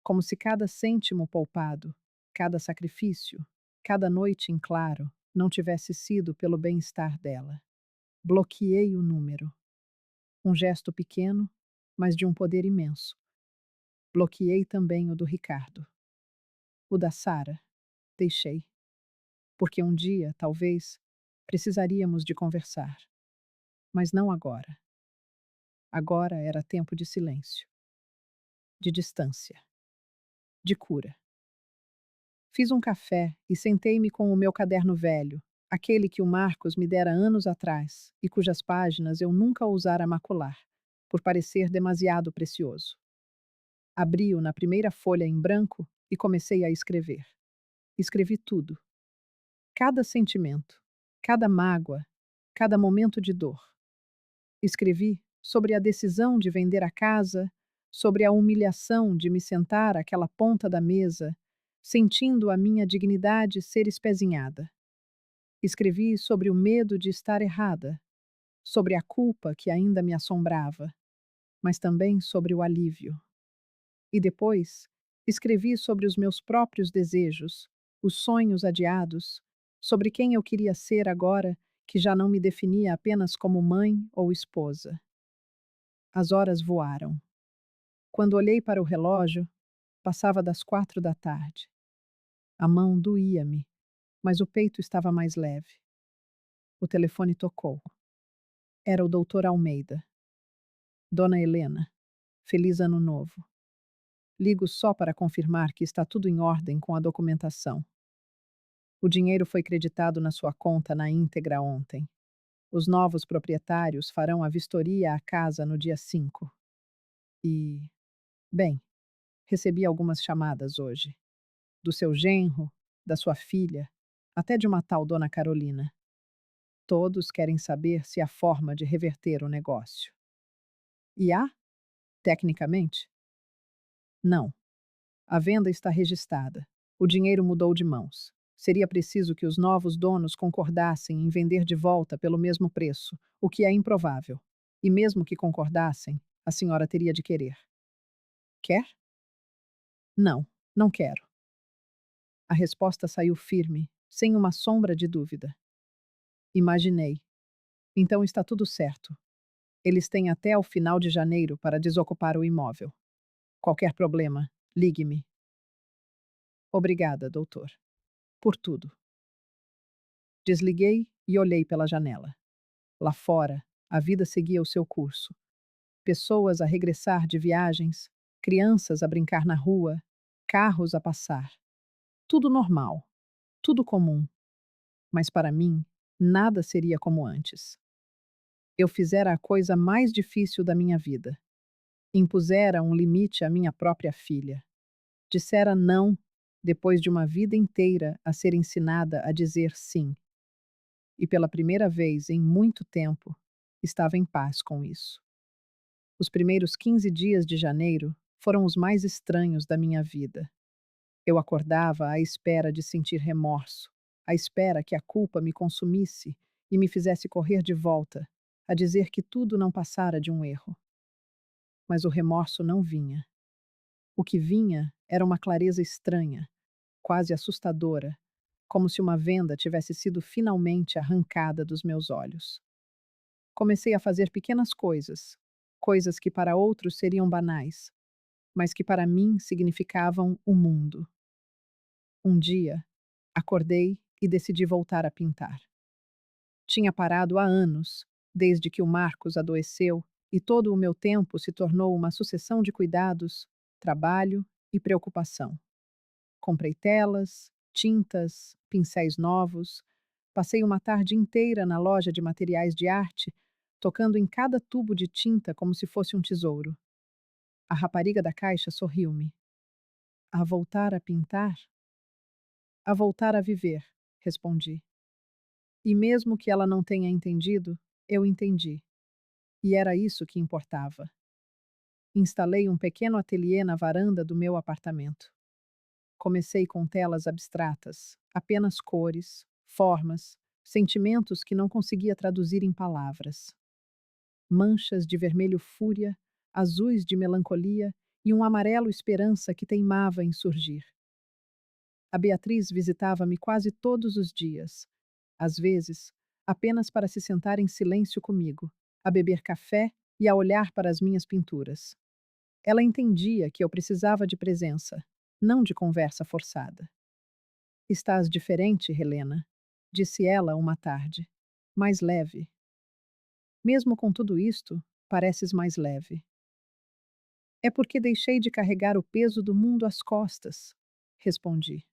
Como se cada cêntimo poupado, cada sacrifício, cada noite em claro não tivesse sido pelo bem-estar dela. Bloqueei o número. Um gesto pequeno, mas de um poder imenso. Bloqueei também o do Ricardo. O da Sara. Deixei. Porque um dia, talvez, precisaríamos de conversar. Mas não agora. Agora era tempo de silêncio, de distância, de cura. Fiz um café e sentei-me com o meu caderno velho, aquele que o Marcos me dera anos atrás e cujas páginas eu nunca ousara macular, por parecer demasiado precioso. Abri-o na primeira folha em branco e comecei a escrever. Escrevi tudo. Cada sentimento, cada mágoa, cada momento de dor. Escrevi sobre a decisão de vender a casa, sobre a humilhação de me sentar àquela ponta da mesa, sentindo a minha dignidade ser espezinhada. Escrevi sobre o medo de estar errada, sobre a culpa que ainda me assombrava, mas também sobre o alívio. E depois, escrevi sobre os meus próprios desejos, os sonhos adiados, sobre quem eu queria ser agora que já não me definia apenas como mãe ou esposa. As horas voaram. Quando olhei para o relógio, passava das 4 da tarde. A mão doía-me, mas o peito estava mais leve. O telefone tocou. Era o doutor Almeida. Dona Helena, feliz ano novo. Ligo só para confirmar que está tudo em ordem com a documentação. O dinheiro foi creditado na sua conta na íntegra ontem. Os novos proprietários farão a vistoria à casa no dia 5. E, bem, recebi algumas chamadas hoje. Do seu genro, da sua filha, até de uma tal Dona Carolina. Todos querem saber se há forma de reverter o negócio. E há? Tecnicamente? Não. A venda está registrada. O dinheiro mudou de mãos. Seria preciso que os novos donos concordassem em vender de volta pelo mesmo preço, o que é improvável. E mesmo que concordassem, a senhora teria de querer. Quer? Não, não quero. A resposta saiu firme, sem uma sombra de dúvida. Imaginei. Então está tudo certo. Eles têm até ao final de janeiro para desocupar o imóvel. Qualquer problema, ligue-me. Obrigada, doutor. Por tudo. Desliguei e olhei pela janela. Lá fora, a vida seguia o seu curso. Pessoas a regressar de viagens, crianças a brincar na rua, carros a passar. Tudo normal, tudo comum. Mas para mim, nada seria como antes. Eu fizera a coisa mais difícil da minha vida. Impusera um limite à minha própria filha. Dissera não, depois de uma vida inteira a ser ensinada a dizer sim. E pela primeira vez em muito tempo, estava em paz com isso. Os primeiros 15 dias de janeiro foram os mais estranhos da minha vida. Eu acordava à espera de sentir remorso, à espera que a culpa me consumisse e me fizesse correr de volta, a dizer que tudo não passara de um erro. Mas o remorso não vinha. O que vinha era uma clareza estranha, quase assustadora, como se uma venda tivesse sido finalmente arrancada dos meus olhos. Comecei a fazer pequenas coisas, coisas que para outros seriam banais, mas que para mim significavam o mundo. Um dia, acordei e decidi voltar a pintar. Tinha parado há anos, desde que o Marcos adoeceu e todo o meu tempo se tornou uma sucessão de cuidados, trabalho e preocupação. Comprei telas, tintas, pincéis novos. Passei uma tarde inteira na loja de materiais de arte, tocando em cada tubo de tinta como se fosse um tesouro. A rapariga da caixa sorriu-me. A voltar a pintar? A voltar a viver, respondi. E mesmo que ela não tenha entendido, eu entendi. E era isso que importava. Instalei um pequeno ateliê na varanda do meu apartamento. Comecei com telas abstratas, apenas cores, formas, sentimentos que não conseguia traduzir em palavras. Manchas de vermelho fúria, azuis de melancolia e um amarelo esperança que teimava em surgir. A Beatriz visitava-me quase todos os dias, às vezes, apenas para se sentar em silêncio comigo, a beber café e a olhar para as minhas pinturas. Ela entendia que eu precisava de presença, não de conversa forçada. Estás diferente, Helena, disse ela uma tarde, mais leve. Mesmo com tudo isto, Pareces mais leve. É porque deixei de carregar o peso do mundo às costas, respondi.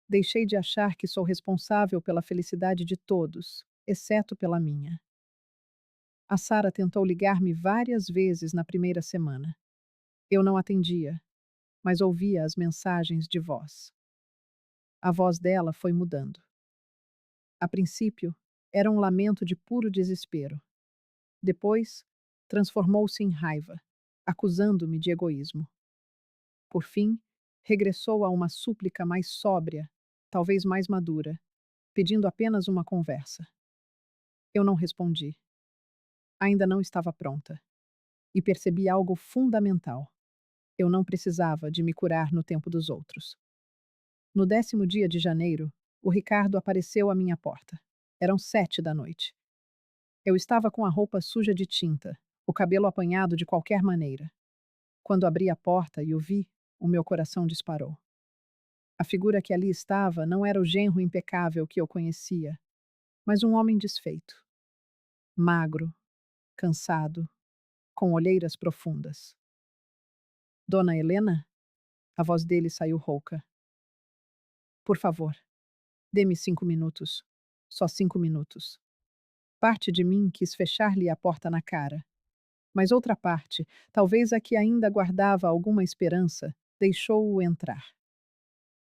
Deixei de achar que sou responsável pela felicidade de todos, exceto pela minha. A Sara tentou ligar-me várias vezes na primeira semana. Eu não atendia, mas ouvia as mensagens de voz. A voz dela foi mudando. A princípio, era um lamento de puro desespero. Depois, transformou-se em raiva, acusando-me de egoísmo. Por fim, regressou a uma súplica mais sóbria, talvez mais madura, pedindo apenas uma conversa. Eu não respondi. Ainda não estava pronta. E percebi algo fundamental. Eu não precisava de me curar no tempo dos outros. No 10º dia de janeiro, o Ricardo apareceu à minha porta. Eram 7 da noite. Eu estava com a roupa suja de tinta, o cabelo apanhado de qualquer maneira. Quando abri a porta e o vi, o meu coração disparou. A figura que ali estava não era o genro impecável que eu conhecia, mas um homem desfeito. Magro, cansado, com olheiras profundas. Dona Helena? A voz dele saiu rouca. Por favor, dê-me 5 minutos. Só 5 minutos. Parte de mim quis fechar-lhe a porta na cara. Mas outra parte, talvez a que ainda guardava alguma esperança, deixou-o entrar.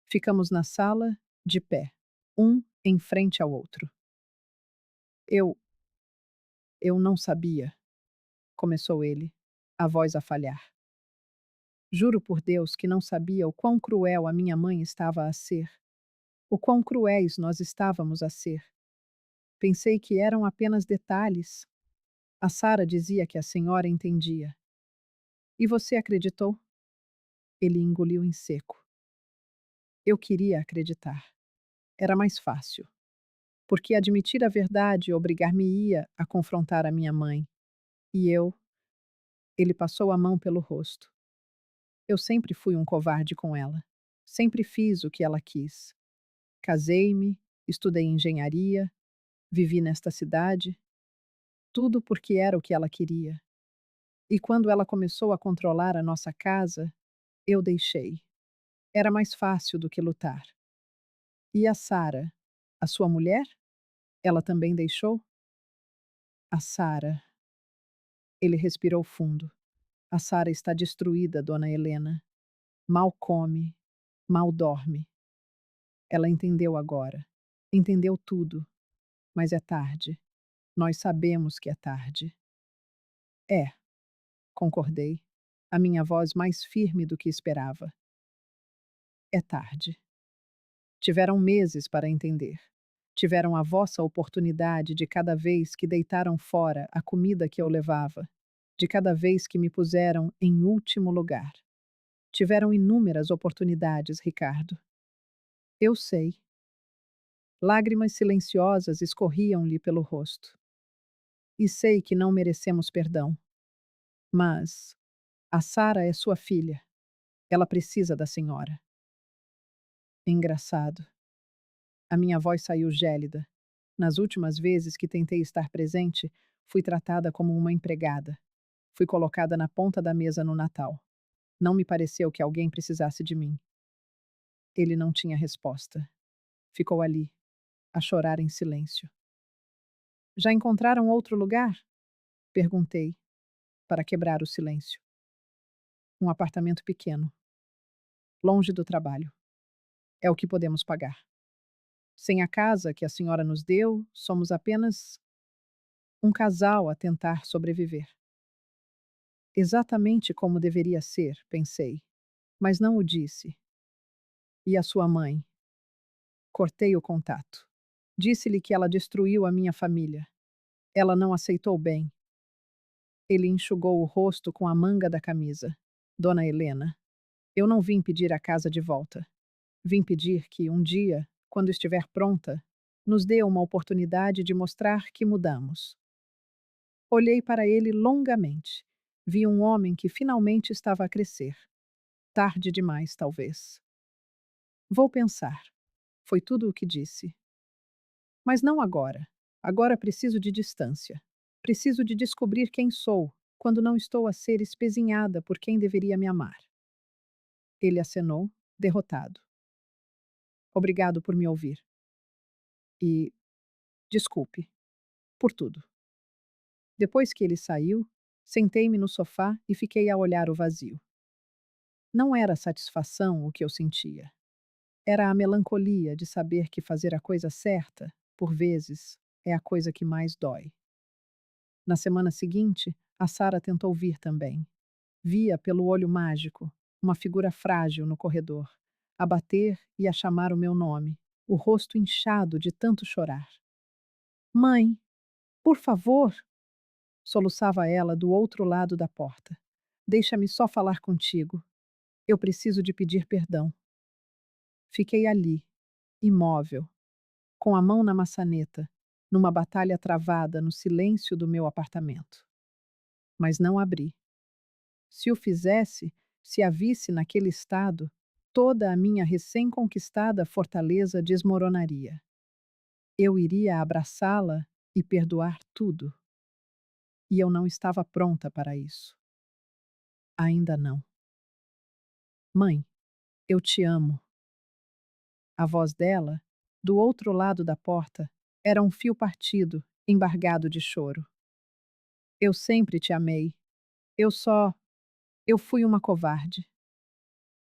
Ficamos na sala, de pé, um em frente ao outro. Eu. Eu não sabia, começou ele, a voz a falhar. Juro por Deus que não sabia o quão cruel a minha mãe estava a ser. O quão cruéis nós estávamos a ser. Pensei que eram apenas detalhes. A Sara dizia que a senhora entendia. E você acreditou? Ele engoliu em seco. Eu queria acreditar. Era mais fácil. Porque admitir a verdade obrigar-me-ia a confrontar a minha mãe. E eu. Ele passou a mão pelo rosto. Eu sempre fui um covarde com ela. Sempre fiz o que ela quis. Casei-me, estudei engenharia, vivi nesta cidade. Tudo porque era o que ela queria. E quando ela começou a controlar a nossa casa, eu deixei. Era mais fácil do que lutar. E a Sara, a sua mulher? Ela também deixou? A Sara. Ele respirou fundo. A Sara está destruída, dona Helena. Mal come, mal dorme. Ela entendeu agora. Entendeu tudo. Mas é tarde. Nós sabemos que é tarde. É, concordei, a minha voz mais firme do que esperava. É tarde. Tiveram meses para entender. Tiveram a vossa oportunidade de cada vez que deitaram fora a comida que eu levava, de cada vez que me puseram em último lugar. Tiveram inúmeras oportunidades, Ricardo. Eu sei. Lágrimas silenciosas escorriam-lhe pelo rosto. E sei que não merecemos perdão. Mas a Sara é sua filha. Ela precisa da senhora. Engraçado. A minha voz saiu gélida. Nas últimas vezes que tentei estar presente, fui tratada como uma empregada. Fui colocada na ponta da mesa no Natal. Não me pareceu que alguém precisasse de mim. Ele não tinha resposta. Ficou ali, a chorar em silêncio. Já encontraram outro lugar? Perguntei, para quebrar o silêncio. Um apartamento pequeno, longe do trabalho. É o que podemos pagar. Sem a casa que a senhora nos deu, somos apenas um casal a tentar sobreviver. Exatamente como deveria ser, pensei, mas não o disse. E a sua mãe? Cortei o contato. Disse-lhe que ela destruiu a minha família. Ela não aceitou bem. Ele enxugou o rosto com a manga da camisa. Dona Helena, eu não vim pedir a casa de volta. Vim pedir que, um dia, quando estiver pronta, nos dê uma oportunidade de mostrar que mudamos. Olhei para ele longamente. Vi um homem que finalmente estava a crescer. Tarde demais, talvez. Vou pensar. Foi tudo o que disse. Mas não agora. Agora preciso de distância. Preciso de descobrir quem sou, quando não estou a ser espezinhada por quem deveria me amar. Ele acenou, derrotado. Obrigado por me ouvir. E desculpe por tudo. Depois que ele saiu, sentei-me no sofá e fiquei a olhar o vazio. Não era satisfação o que eu sentia. Era a melancolia de saber que fazer a coisa certa, por vezes, é a coisa que mais dói. Na semana seguinte, a Sara tentou vir também. Via pelo olho mágico uma figura frágil no corredor, a bater e a chamar o meu nome, o rosto inchado de tanto chorar. Mãe, por favor! Soluçava ela do outro lado da porta. Deixa-me só falar contigo. Eu preciso de pedir perdão. Fiquei ali, imóvel, com a mão na maçaneta, numa batalha travada no silêncio do meu apartamento. Mas não abri. Se o fizesse, se a visse naquele estado, toda a minha recém-conquistada fortaleza desmoronaria. Eu iria abraçá-la e perdoar tudo. E eu não estava pronta para isso. Ainda não. Mãe, eu te amo. A voz dela, do outro lado da porta, era um fio partido, embargado de choro. Eu sempre te amei. Eu só. Eu fui uma covarde.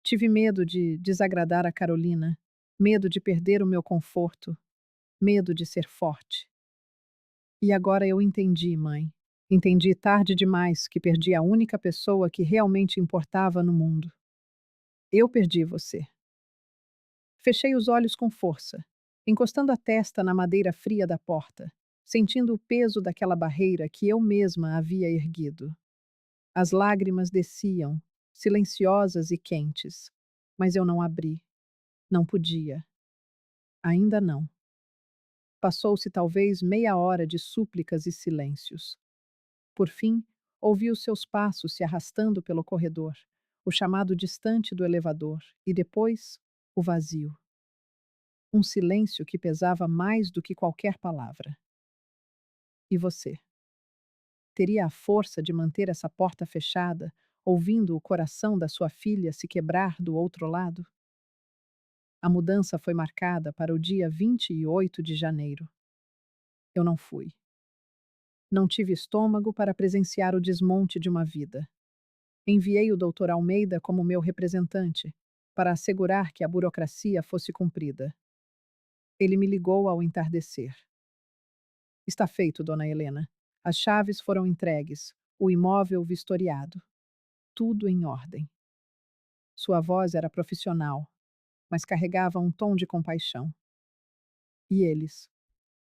Tive medo de desagradar a Carolina, medo de perder o meu conforto, medo de ser forte. E agora eu entendi, mãe. Entendi tarde demais que perdi a única pessoa que realmente importava no mundo. Eu perdi você. Fechei os olhos com força, encostando a testa na madeira fria da porta, sentindo o peso daquela barreira que eu mesma havia erguido. As lágrimas desciam, silenciosas e quentes, mas eu não abri. Não podia. Ainda não. Passou-se talvez meia hora de súplicas e silêncios. Por fim, ouvi os seus passos se arrastando pelo corredor, o chamado distante do elevador e depois o vazio. Um silêncio que pesava mais do que qualquer palavra. E você? Teria a força de manter essa porta fechada, ouvindo o coração da sua filha se quebrar do outro lado? A mudança foi marcada para o dia 28 de janeiro. Eu não fui. Não tive estômago para presenciar o desmonte de uma vida. Enviei o Dr. Almeida como meu representante, para assegurar que a burocracia fosse cumprida. Ele me ligou ao entardecer. Está feito, dona Helena. As chaves foram entregues, o imóvel vistoriado. Tudo em ordem. Sua voz era profissional, mas carregava um tom de compaixão. E eles?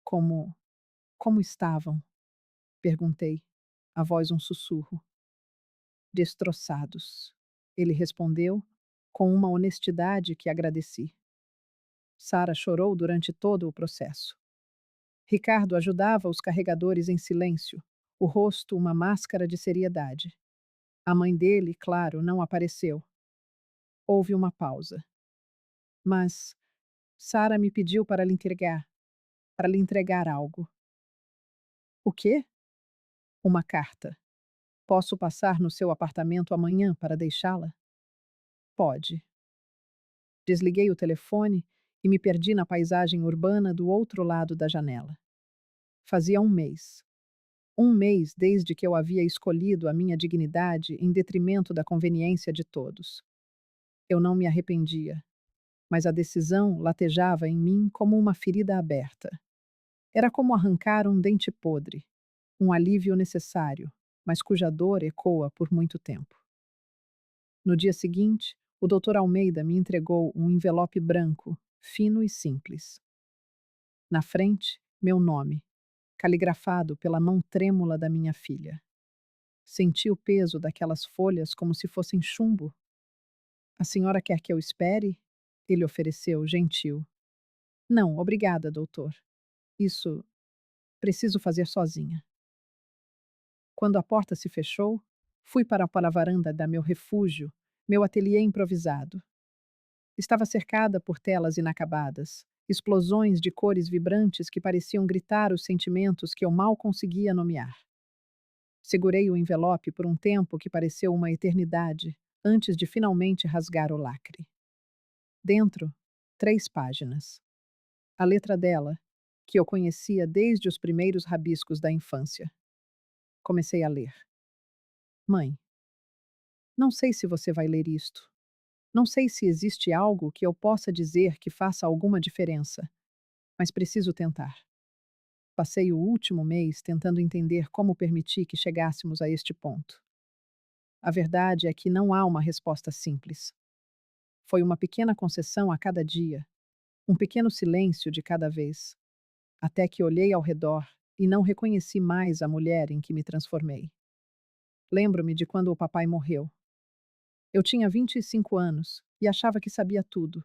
Como. Como estavam? Perguntei, a voz um sussurro. Destroçados. Ele respondeu, com uma honestidade que agradeci. Sara chorou durante todo o processo. Ricardo ajudava os carregadores em silêncio, o rosto uma máscara de seriedade. A mãe dele, claro, não apareceu. Houve uma pausa. Mas Sara me pediu para lhe entregar algo. O quê? Uma carta. Posso passar no seu apartamento amanhã para deixá-la? Pode. Desliguei o telefone e me perdi na paisagem urbana do outro lado da janela. Fazia um mês. Um mês desde que eu havia escolhido a minha dignidade em detrimento da conveniência de todos. Eu não me arrependia, mas a decisão latejava em mim como uma ferida aberta. Era como arrancar um dente podre, um alívio necessário, mas cuja dor ecoa por muito tempo. No dia seguinte, o Dr. Almeida me entregou um envelope branco, fino e simples. Na frente, meu nome, caligrafado pela mão trêmula da minha filha. Senti o peso daquelas folhas como se fossem chumbo. A senhora quer que eu espere? Ele ofereceu, gentil. Não, obrigada, doutor. Isso preciso fazer sozinha. Quando a porta se fechou, fui para a varanda da meu refúgio, meu ateliê improvisado. Estava cercada por telas inacabadas, explosões de cores vibrantes que pareciam gritar os sentimentos que eu mal conseguia nomear. Segurei o envelope por um tempo que pareceu uma eternidade, antes de finalmente rasgar o lacre. Dentro, 3 páginas. A letra dela, que eu conhecia desde os primeiros rabiscos da infância. Comecei a ler. Mãe, não sei se você vai ler isto. Não sei se existe algo que eu possa dizer que faça alguma diferença, mas preciso tentar. Passei o último mês tentando entender como permitir que chegássemos a este ponto. A verdade é que não há uma resposta simples. Foi uma pequena concessão a cada dia, um pequeno silêncio de cada vez, até que olhei ao redor e não reconheci mais a mulher em que me transformei. Lembro-me de quando o papai morreu. Eu tinha 25 anos e achava que sabia tudo,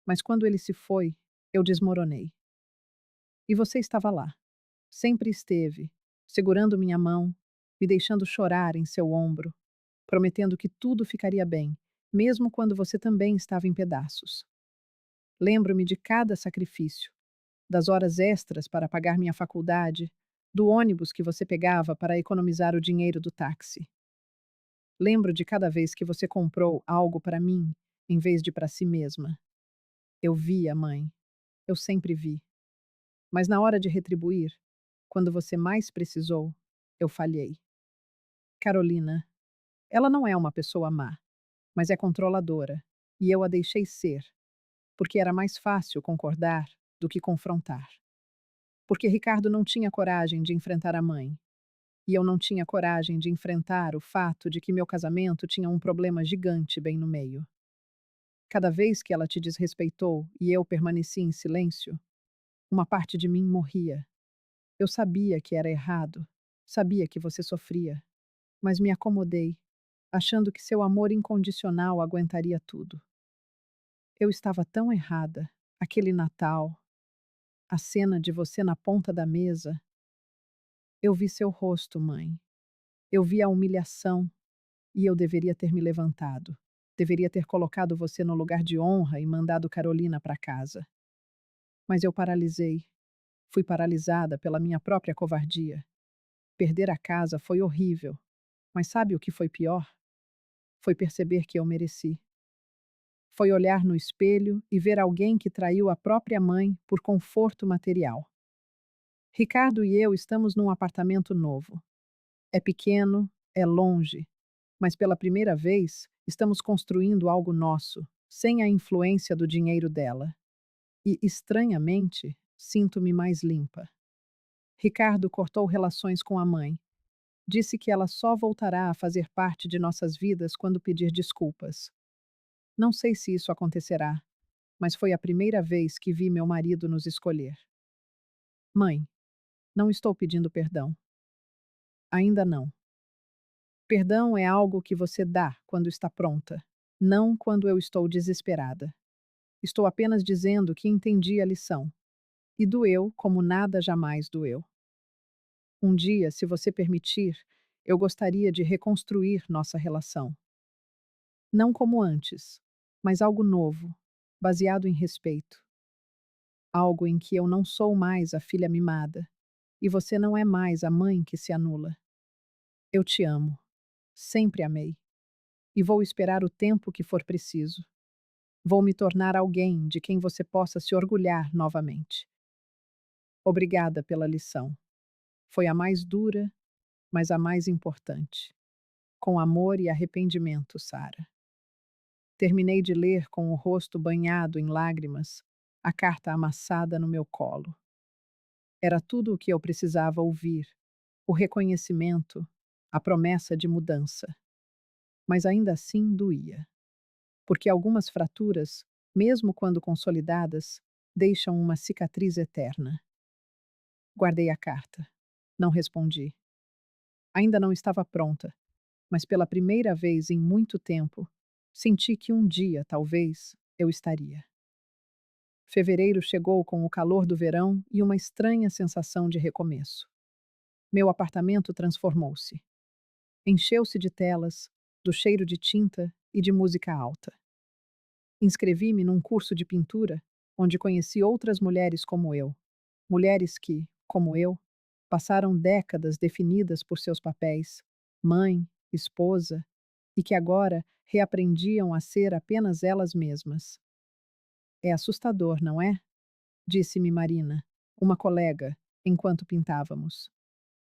mas quando ele se foi, eu desmoronei. E você estava lá. Sempre esteve, segurando minha mão, me deixando chorar em seu ombro, prometendo que tudo ficaria bem, mesmo quando você também estava em pedaços. Lembro-me de cada sacrifício, das horas extras para pagar minha faculdade, do ônibus que você pegava para economizar o dinheiro do táxi. Lembro de cada vez que você comprou algo para mim, em vez de para si mesma. Eu via, mãe. Eu sempre vi. Mas na hora de retribuir, quando você mais precisou, eu falhei. Carolina, ela não é uma pessoa má, mas é controladora, e eu a deixei ser, porque era mais fácil concordar do que confrontar. Porque Ricardo não tinha coragem de enfrentar a mãe, e eu não tinha coragem de enfrentar o fato de que meu casamento tinha um problema gigante bem no meio. Cada vez que ela te desrespeitou e eu permaneci em silêncio, uma parte de mim morria. Eu sabia que era errado, sabia que você sofria, mas me acomodei, achando que seu amor incondicional aguentaria tudo. Eu estava tão errada. Aquele Natal, a cena de você na ponta da mesa. Eu vi seu rosto, mãe. Eu vi a humilhação e eu deveria ter me levantado. Deveria ter colocado você no lugar de honra e mandado Carolina para casa. Mas eu paralisei. Fui paralisada pela minha própria covardia. Perder a casa foi horrível. Mas sabe o que foi pior? Foi perceber que eu mereci. Foi olhar no espelho e ver alguém que traiu a própria mãe por conforto material. Ricardo e eu estamos num apartamento novo. É pequeno, é longe, mas pela primeira vez estamos construindo algo nosso, sem a influência do dinheiro dela. E, estranhamente, sinto-me mais limpa. Ricardo cortou relações com a mãe. Disse que ela só voltará a fazer parte de nossas vidas quando pedir desculpas. Não sei se isso acontecerá, mas foi a primeira vez que vi meu marido nos escolher. Mãe, não estou pedindo perdão. Ainda não. Perdão é algo que você dá quando está pronta, não quando eu estou desesperada. Estou apenas dizendo que entendi a lição. E doeu como nada jamais doeu. Um dia, se você permitir, eu gostaria de reconstruir nossa relação. Não como antes, mas algo novo, baseado em respeito. Algo em que eu não sou mais a filha mimada, e você não é mais a mãe que se anula. Eu te amo. Sempre amei. E vou esperar o tempo que for preciso. Vou me tornar alguém de quem você possa se orgulhar novamente. Obrigada pela lição. Foi a mais dura, mas a mais importante. Com amor e arrependimento, Sara. Terminei de ler com o rosto banhado em lágrimas, a carta amassada no meu colo. Era tudo o que eu precisava ouvir: o reconhecimento, a promessa de mudança. Mas ainda assim doía. Porque algumas fraturas, mesmo quando consolidadas, deixam uma cicatriz eterna. Guardei a carta. Não respondi. Ainda não estava pronta, mas pela primeira vez em muito tempo, senti que um dia, talvez, eu estaria. Fevereiro chegou com o calor do verão e uma estranha sensação de recomeço. Meu apartamento transformou-se. Encheu-se de telas, do cheiro de tinta e de música alta. Inscrevi-me num curso de pintura onde conheci outras mulheres como eu. Mulheres que, como eu, passaram décadas definidas por seus papéis, mãe, esposa, e que agora reaprendiam a ser apenas elas mesmas. É assustador, não é? Disse-me Marina, uma colega, enquanto pintávamos.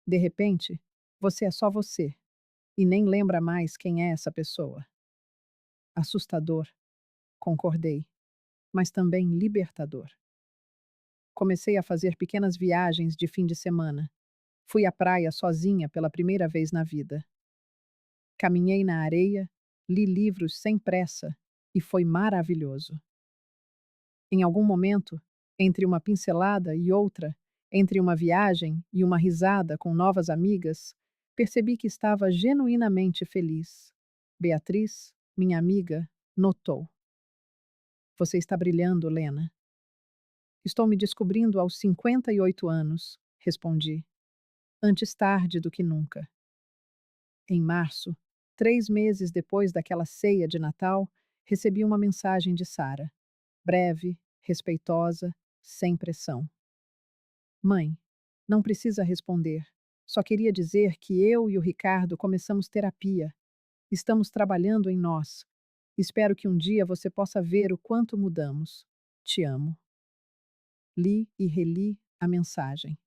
De repente, você é só você, e nem lembra mais quem é essa pessoa. Assustador, concordei, mas também libertador. Comecei a fazer pequenas viagens de fim de semana. Fui à praia sozinha pela primeira vez na vida. Caminhei na areia, li livros sem pressa e foi maravilhoso. Em algum momento, entre uma pincelada e outra, entre uma viagem e uma risada com novas amigas, percebi que estava genuinamente feliz. Beatriz, minha amiga, notou. Você está brilhando, Lena. Estou me descobrindo aos 58 anos, respondi. Antes tarde do que nunca. Em março, 3 meses depois daquela ceia de Natal, recebi uma mensagem de Sara. Breve, respeitosa, sem pressão. Mãe, não precisa responder. Só queria dizer que eu e o Ricardo começamos terapia. Estamos trabalhando em nós. Espero que um dia você possa ver o quanto mudamos. Te amo. Li e reli a mensagem.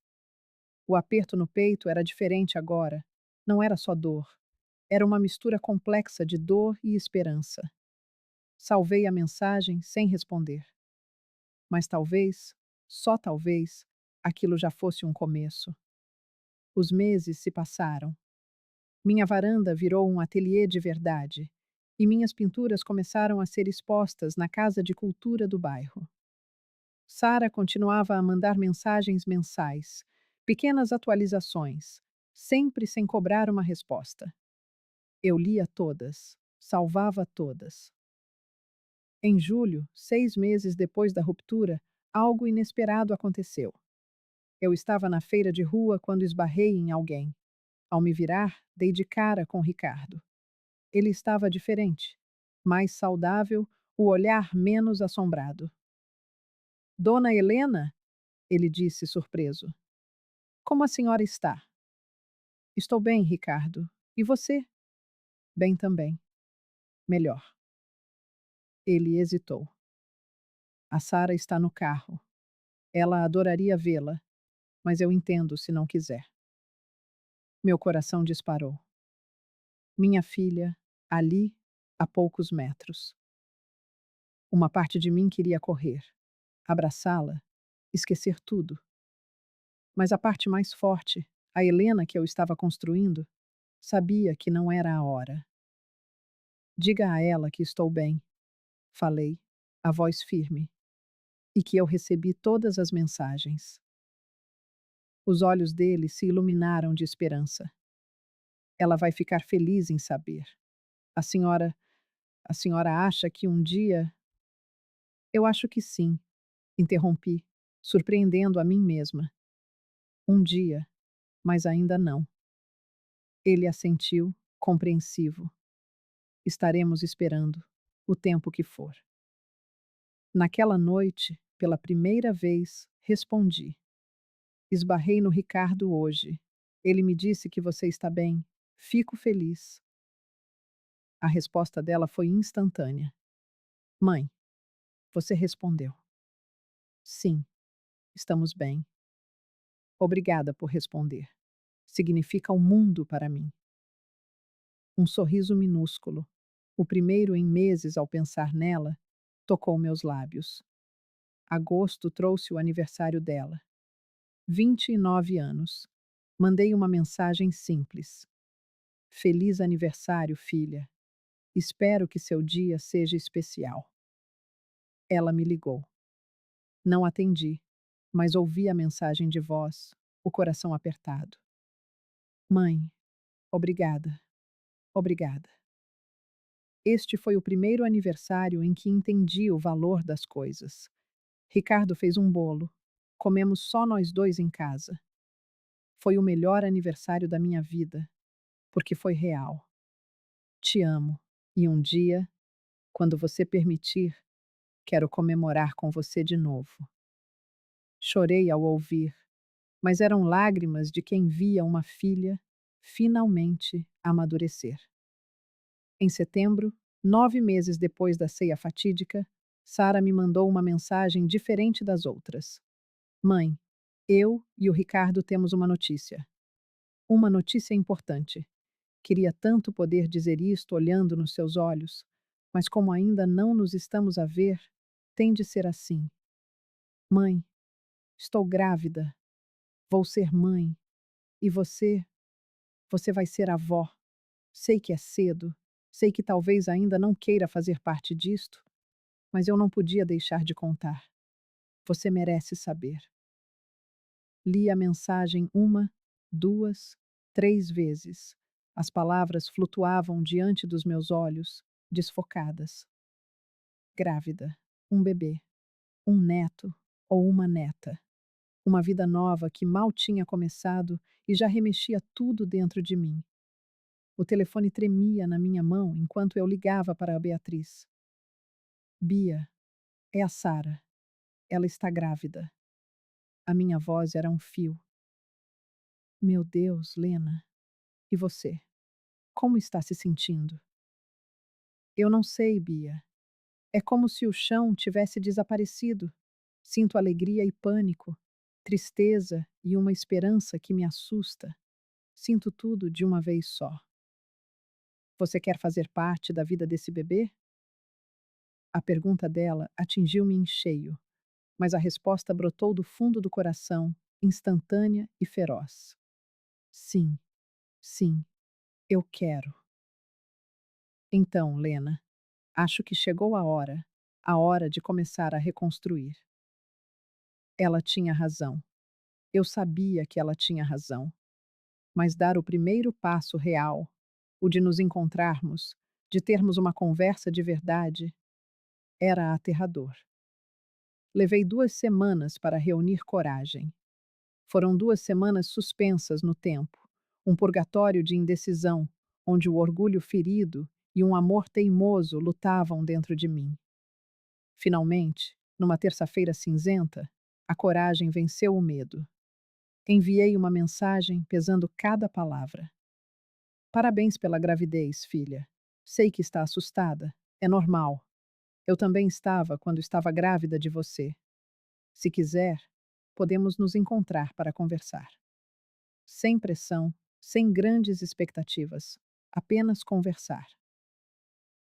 O aperto no peito era diferente agora. Não era só dor. Era uma mistura complexa de dor e esperança. Salvei a mensagem sem responder. Mas talvez, só talvez, aquilo já fosse um começo. Os meses se passaram. Minha varanda virou um ateliê de verdade, e minhas pinturas começaram a ser expostas na Casa de Cultura do bairro. Sara continuava a mandar mensagens mensais, pequenas atualizações, sempre sem cobrar uma resposta. Eu lia todas, salvava todas. Em julho, 6 meses depois da ruptura, algo inesperado aconteceu. Eu estava na feira de rua quando esbarrei em alguém. Ao me virar, dei de cara com Ricardo. Ele estava diferente, mais saudável, o olhar menos assombrado. Dona Helena? Ele disse surpreso. Como a senhora está? Estou bem, Ricardo. E você? Bem também. Melhor. Ele hesitou. A Sara está no carro. Ela adoraria vê-la, mas eu entendo se não quiser. Meu coração disparou. Minha filha, ali, a poucos metros. Uma parte de mim queria correr, abraçá-la, esquecer tudo. Mas a parte mais forte, a Helena que eu estava construindo, sabia que não era a hora. Diga a ela que estou bem, falei, a voz firme, e que eu recebi todas as mensagens. Os olhos dele se iluminaram de esperança. Ela vai ficar feliz em saber. A senhora, a senhora acha que um dia. Eu acho que sim, interrompi, surpreendendo a mim mesma. Um dia, mas ainda não. Ele assentiu, compreensivo. Estaremos esperando, o tempo que for. Naquela noite, pela primeira vez, respondi. Esbarrei no Ricardo hoje. Ele me disse que você está bem. Fico feliz. A resposta dela foi instantânea. Mãe, você respondeu. Sim, estamos bem. Obrigada por responder. Significa o mundo para mim. Um sorriso minúsculo, o primeiro em meses ao pensar nela, tocou meus lábios. Agosto trouxe o aniversário dela. 29 anos. Mandei uma mensagem simples. Feliz aniversário, filha. Espero que seu dia seja especial. Ela me ligou. Não atendi, mas ouvi a mensagem de voz, o coração apertado. Mãe, obrigada. Obrigada. Este foi o primeiro aniversário em que entendi o valor das coisas. Ricardo fez um bolo. Comemos só nós dois em casa. Foi o melhor aniversário da minha vida, porque foi real. Te amo, e um dia, quando você permitir, Quero comemorar com você de novo. Chorei ao ouvir, mas eram lágrimas de quem via uma filha finalmente amadurecer. Em setembro, 9 meses depois da ceia fatídica, Sara me mandou uma mensagem diferente das outras. Mãe, eu e o Ricardo temos uma notícia. Uma notícia importante. Queria tanto poder dizer isto olhando nos seus olhos, mas como ainda não nos estamos a ver, tem de ser assim. Mãe, estou grávida. Vou ser mãe. E você vai ser avó. Sei que é cedo. Sei que talvez ainda não queira fazer parte disto, mas eu não podia deixar de contar. Você merece saber. Li a mensagem uma, duas, 3 vezes. As palavras flutuavam diante dos meus olhos, desfocadas. Grávida, um bebê, um neto ou uma neta. Uma vida nova que mal tinha começado e já remexia tudo dentro de mim. O telefone tremia na minha mão enquanto eu ligava para a Beatriz. Bia, é a Sara. Ela está grávida. A minha voz era um fio. Meu Deus, Lena. E você? Como está se sentindo? Eu não sei, Bia. É como se o chão tivesse desaparecido. Sinto alegria e pânico, tristeza e uma esperança que me assusta. Sinto tudo de uma vez só. Você quer fazer parte da vida desse bebê? A pergunta dela atingiu-me em cheio, mas a resposta brotou do fundo do coração, instantânea e feroz. Sim, sim, eu quero. Então, Lena, acho que chegou a hora de começar a reconstruir. Ela tinha razão. Eu sabia que ela tinha razão. Mas dar o primeiro passo real, o de nos encontrarmos, de termos uma conversa de verdade, era aterrador. Levei 2 semanas para reunir coragem. Foram 2 semanas suspensas no tempo, um purgatório de indecisão, onde o orgulho ferido e um amor teimoso lutavam dentro de mim. Finalmente, numa terça-feira cinzenta, a coragem venceu o medo. Enviei uma mensagem pesando cada palavra. Parabéns pela gravidez, filha. Sei que está assustada. É normal. Eu também estava quando estava grávida de você. Se quiser, podemos nos encontrar para conversar. Sem pressão, sem grandes expectativas. Apenas conversar.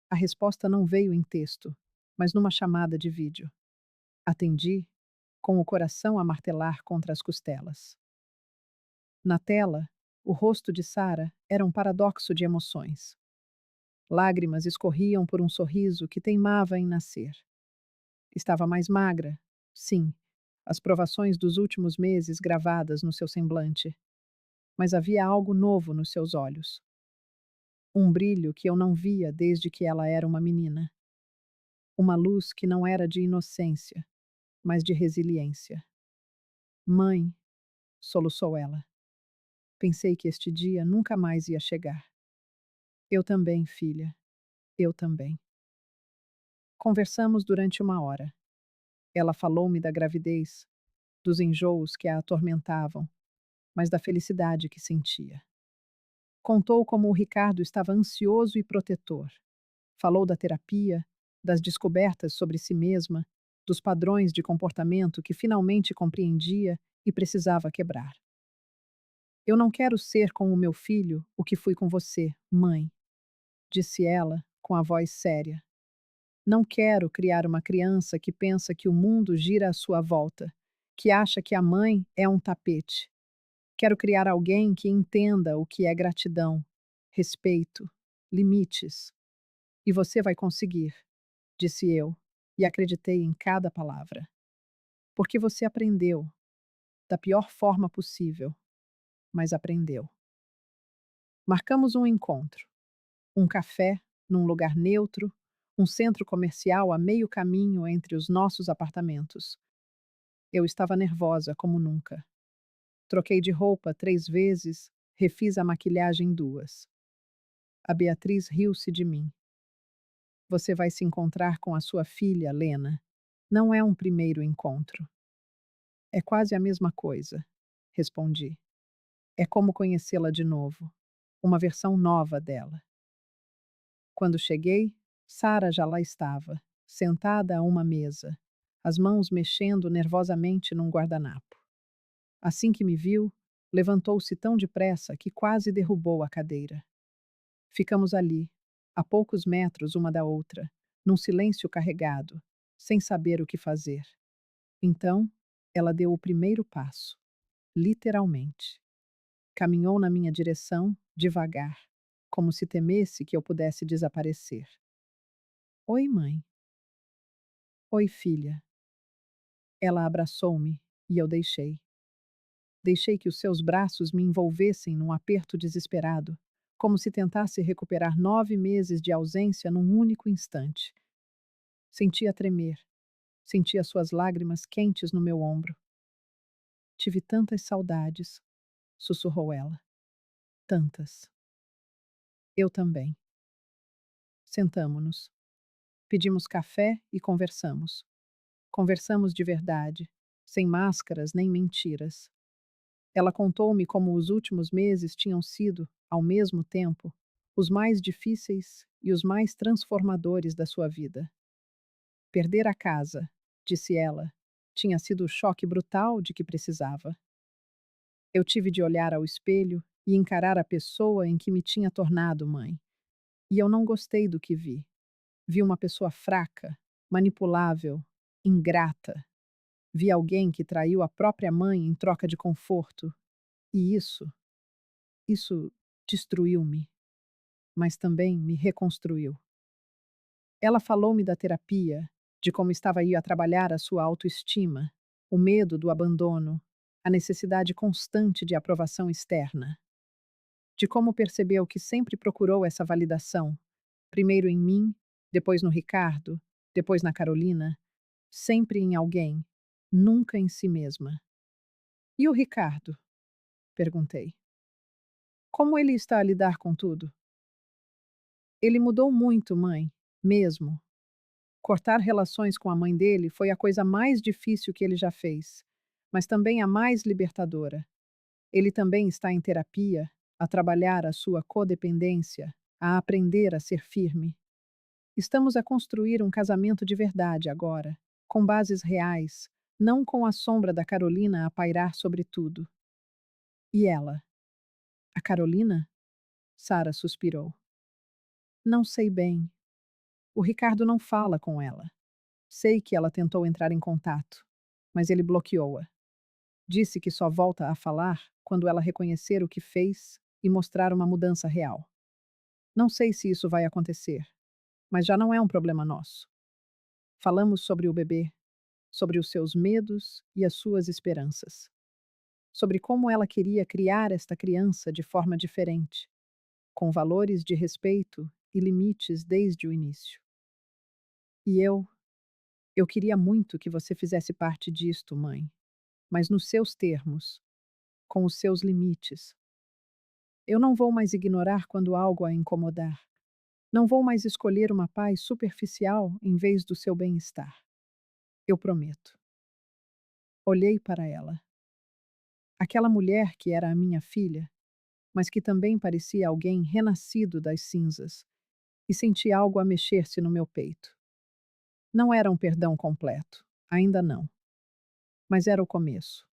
A resposta não veio em texto, mas numa chamada de vídeo. Atendi, com o coração a martelar contra as costelas. Na tela, o rosto de Sara era um paradoxo de emoções. Lágrimas escorriam por um sorriso que teimava em nascer. Estava mais magra, sim, as provações dos últimos meses gravadas no seu semblante. Mas havia algo novo nos seus olhos. Um brilho que eu não via desde que ela era uma menina. Uma luz que não era de inocência, mas de resiliência. Mãe, soluçou ela. Pensei que este dia nunca mais ia chegar. Eu também, filha. Eu também. Conversamos durante 1 hora. Ela falou-me da gravidez, dos enjoos que a atormentavam, mas da felicidade que sentia. Contou como o Ricardo estava ansioso e protetor. Falou da terapia, das descobertas sobre si mesma, dos padrões de comportamento que finalmente compreendia e precisava quebrar. Eu não quero ser com o meu filho o que fui com você, mãe, disse ela, com a voz séria. Não quero criar uma criança que pensa que o mundo gira à sua volta, que acha que a mãe é um tapete. Quero criar alguém que entenda o que é gratidão, respeito, limites. E você vai conseguir, disse eu, e acreditei em cada palavra. Porque você aprendeu, da pior forma possível, mas aprendeu. Marcamos um encontro, um café, num lugar neutro, um centro comercial a meio caminho entre os nossos apartamentos. Eu estava nervosa como nunca. Troquei de roupa 3 vezes, refiz a maquilhagem 2. A Beatriz riu-se de mim. Você vai se encontrar com a sua filha, Lena, Não é um primeiro encontro. É quase a mesma coisa, respondi. É como conhecê-la de novo, uma versão nova dela. Quando cheguei, Sara já lá estava, sentada a uma mesa, as mãos mexendo nervosamente num guardanapo. Assim que me viu, levantou-se tão depressa que quase derrubou a cadeira. Ficamos ali, a poucos metros uma da outra, num silêncio carregado, sem saber o que fazer. Então, ela deu o primeiro passo, literalmente. Caminhou na minha direção, devagar, como se temesse que eu pudesse desaparecer. Oi, mãe. Oi, filha. Ela abraçou-me e eu deixei. Deixei que os seus braços me envolvessem num aperto desesperado, como se tentasse recuperar 9 meses de ausência num único instante. Sentia tremer, sentia suas lágrimas quentes no meu ombro. Tive tantas saudades, sussurrou ela. Tantas. Eu também. Sentamo-nos. Pedimos café e conversamos. Conversamos de verdade, sem máscaras nem mentiras. Ela contou-me como os últimos meses tinham sido, ao mesmo tempo, os mais difíceis e os mais transformadores da sua vida. Perder a casa, disse ela, tinha sido o choque brutal de que precisava. Eu tive de olhar ao espelho e encarar a pessoa em que me tinha tornado mãe. E eu não gostei do que vi. Vi uma pessoa fraca, manipulável, ingrata. Vi alguém que traiu a própria mãe em troca de conforto. E isso destruiu-me, mas também me reconstruiu. Ela falou-me da terapia, de como estava aí a trabalhar a sua autoestima, o medo do abandono, a necessidade constante de aprovação externa, de como percebeu que sempre procurou essa validação, primeiro em mim, depois no Ricardo, depois na Carolina, sempre em alguém, nunca em si mesma. E o Ricardo? Perguntei. Como ele está a lidar com tudo? Ele mudou muito, mãe, mesmo. Cortar relações com a mãe dele foi a coisa mais difícil que ele já fez, mas também a mais libertadora. Ele também está em terapia, a trabalhar a sua codependência, a aprender a ser firme. Estamos a construir um casamento de verdade agora, com bases reais, não com a sombra da Carolina a pairar sobre tudo. E ela? A Carolina? Sara suspirou. Não sei bem. O Ricardo não fala com ela. Sei que ela tentou entrar em contato, mas ele bloqueou-a. Disse que só volta a falar quando ela reconhecer o que fez e mostrar uma mudança real. Não sei se isso vai acontecer, mas já não é um problema nosso. Falamos sobre o bebê, sobre os seus medos e as suas esperanças, sobre como ela queria criar esta criança de forma diferente, com valores de respeito e limites desde o início. E eu queria muito que você fizesse parte disto, mãe, mas nos seus termos, com os seus limites. Eu não vou mais ignorar quando algo a incomodar. Não vou mais escolher uma paz superficial em vez do seu bem-estar. Eu prometo. Olhei para ela. Aquela mulher que era a minha filha, mas que também parecia alguém renascido das cinzas, e senti algo a mexer-se no meu peito. Não era um perdão completo, ainda não. Mas era o começo.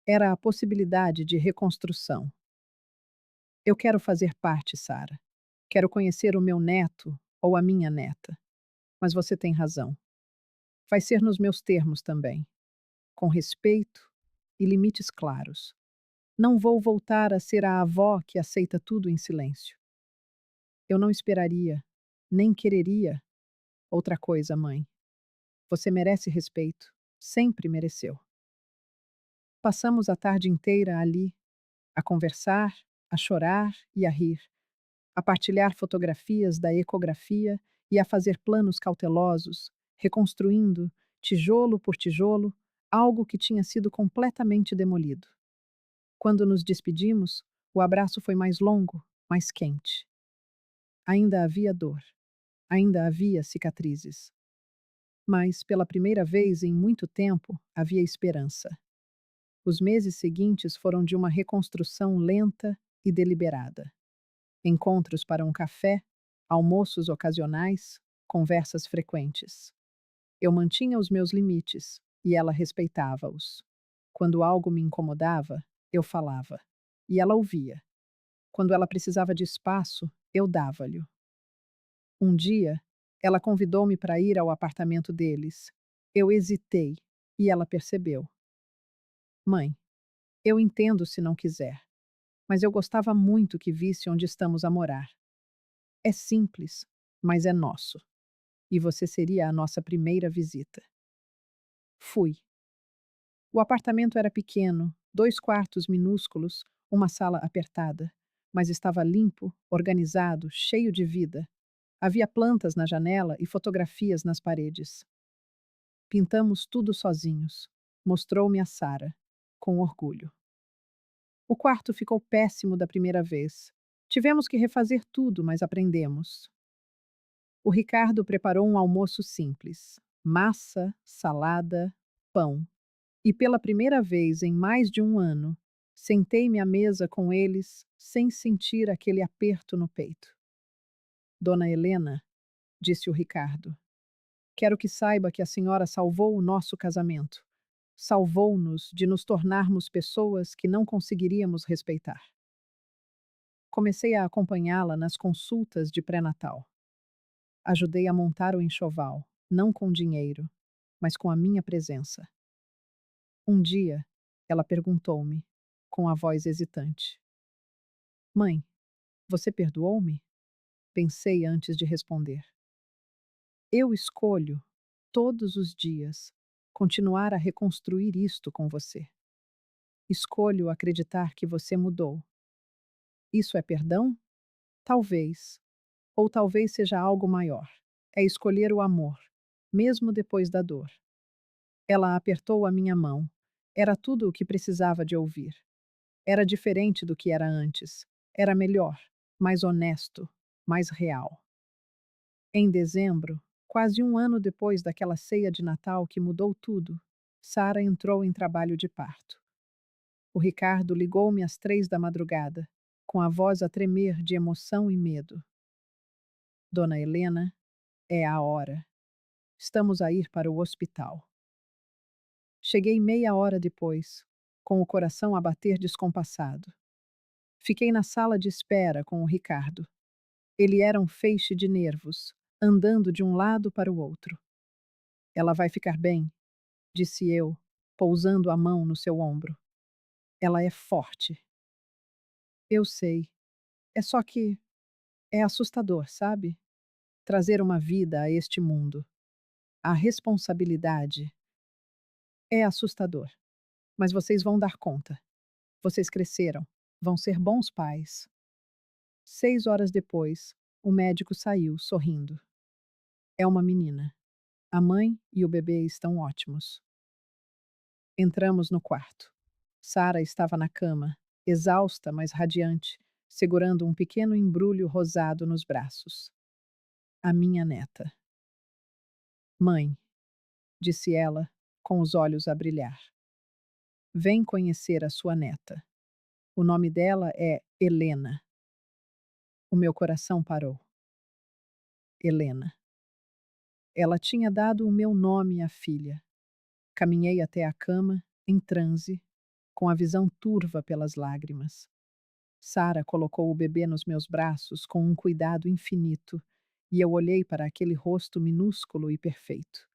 Era a possibilidade de reconstrução. Eu quero fazer parte, Sara. Quero conhecer o meu neto ou a minha neta. Mas você tem razão. Vai ser nos meus termos também, com respeito e limites claros. Não vou voltar a ser a avó que aceita tudo em silêncio. Eu não esperaria, nem quereria outra coisa, mãe. Você merece respeito. Sempre mereceu. Passamos a tarde inteira ali, a conversar, a chorar e a rir, a partilhar fotografias da ecografia e a fazer planos cautelosos, reconstruindo, tijolo por tijolo, algo que tinha sido completamente demolido. Quando nos despedimos, o abraço foi mais longo, mais quente. Ainda havia dor, ainda havia cicatrizes. Mas, pela primeira vez em muito tempo, havia esperança. Os meses seguintes foram de uma reconstrução lenta e deliberada. Encontros para um café, almoços ocasionais, conversas frequentes. Eu mantinha os meus limites e ela respeitava-os. Quando algo me incomodava, eu falava. E ela ouvia. Quando ela precisava de espaço, eu dava-lhe. Um dia, ela convidou-me para ir ao apartamento deles. Eu hesitei e ela percebeu. Mãe, eu entendo se não quiser, mas eu gostava muito que visse onde estamos a morar. É simples, mas é nosso. E você seria a nossa primeira visita. Fui. O apartamento era pequeno, 2 quartos minúsculos, uma sala apertada, mas estava limpo, organizado, cheio de vida. Havia plantas na janela e fotografias nas paredes. Pintamos tudo sozinhos, mostrou-me a Sara, com orgulho. O quarto ficou péssimo da primeira vez. Tivemos que refazer tudo, mas aprendemos. O Ricardo preparou um almoço simples: massa, salada, pão. E pela primeira vez em mais de um ano, sentei-me à mesa com eles sem sentir aquele aperto no peito. Dona Helena, disse o Ricardo, quero que saiba que a senhora salvou o nosso casamento. Salvou-nos de nos tornarmos pessoas que não conseguiríamos respeitar. Comecei a acompanhá-la nas consultas de pré-natal. Ajudei a montar o enxoval, não com dinheiro, mas com a minha presença. Um dia, ela perguntou-me, com a voz hesitante: Mãe, você perdoou-me? Pensei antes de responder. Eu escolho, todos os dias, continuar a reconstruir isto com você. Escolho acreditar que você mudou. Isso é perdão? Talvez. Ou talvez seja algo maior. É escolher o amor, mesmo depois da dor. Ela apertou a minha mão. Era tudo o que precisava de ouvir. Era diferente do que era antes. Era melhor, mais honesto, mais real. Em dezembro, quase um ano depois daquela ceia de Natal que mudou tudo, Sara entrou em trabalho de parto. O Ricardo ligou-me às 3 da madrugada, com a voz a tremer de emoção e medo. Dona Helena, é a hora. Estamos a ir para o hospital. Cheguei meia hora depois, com o coração a bater descompassado. Fiquei na sala de espera com o Ricardo. Ele era um feixe de nervos, andando de um lado para o outro. Ela vai ficar bem, disse eu, pousando a mão no seu ombro. Ela é forte. Eu sei. É só que é assustador, sabe? Trazer uma vida a este mundo. A responsabilidade é assustador. Mas vocês vão dar conta. Vocês cresceram. Vão ser bons pais. 6 horas depois, o médico saiu, sorrindo. É uma menina. A mãe e o bebê estão ótimos. Entramos no quarto. Sara estava na cama, exausta, mas radiante, segurando um pequeno embrulho rosado nos braços. A minha neta. Mãe, disse ela, com os olhos a brilhar. Vem conhecer a sua neta. O nome dela é Helena. O meu coração parou. Helena. Ela tinha dado o meu nome à filha. Caminhei até a cama, em transe, com a visão turva pelas lágrimas. Sara colocou o bebê nos meus braços com um cuidado infinito, e eu olhei para aquele rosto minúsculo e perfeito.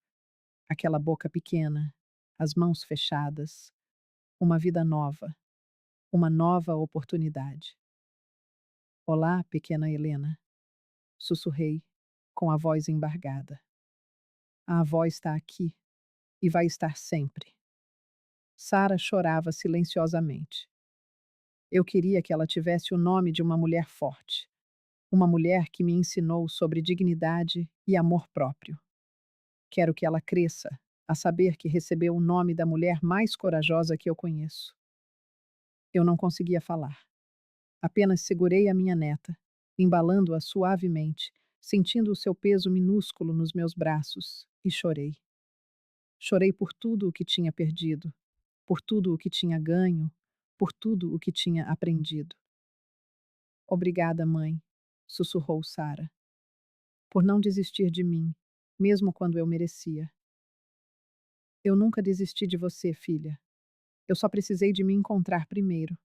Aquela boca pequena, as mãos fechadas, uma vida nova, uma nova oportunidade. Olá, pequena Helena, sussurrei, com a voz embargada. A avó está aqui e vai estar sempre. Sara chorava silenciosamente. Eu queria que ela tivesse o nome de uma mulher forte, uma mulher que me ensinou sobre dignidade e amor próprio. Quero que ela cresça a saber que recebeu o nome da mulher mais corajosa que eu conheço. Eu não conseguia falar. Apenas segurei a minha neta, embalando-a suavemente, sentindo o seu peso minúsculo nos meus braços, e chorei. Chorei por tudo o que tinha perdido, por tudo o que tinha ganho, por tudo o que tinha aprendido. Obrigada, mãe, sussurrou Sara, por não desistir de mim, mesmo quando eu merecia. Eu nunca desisti de você, filha. Eu só precisei de me encontrar primeiro,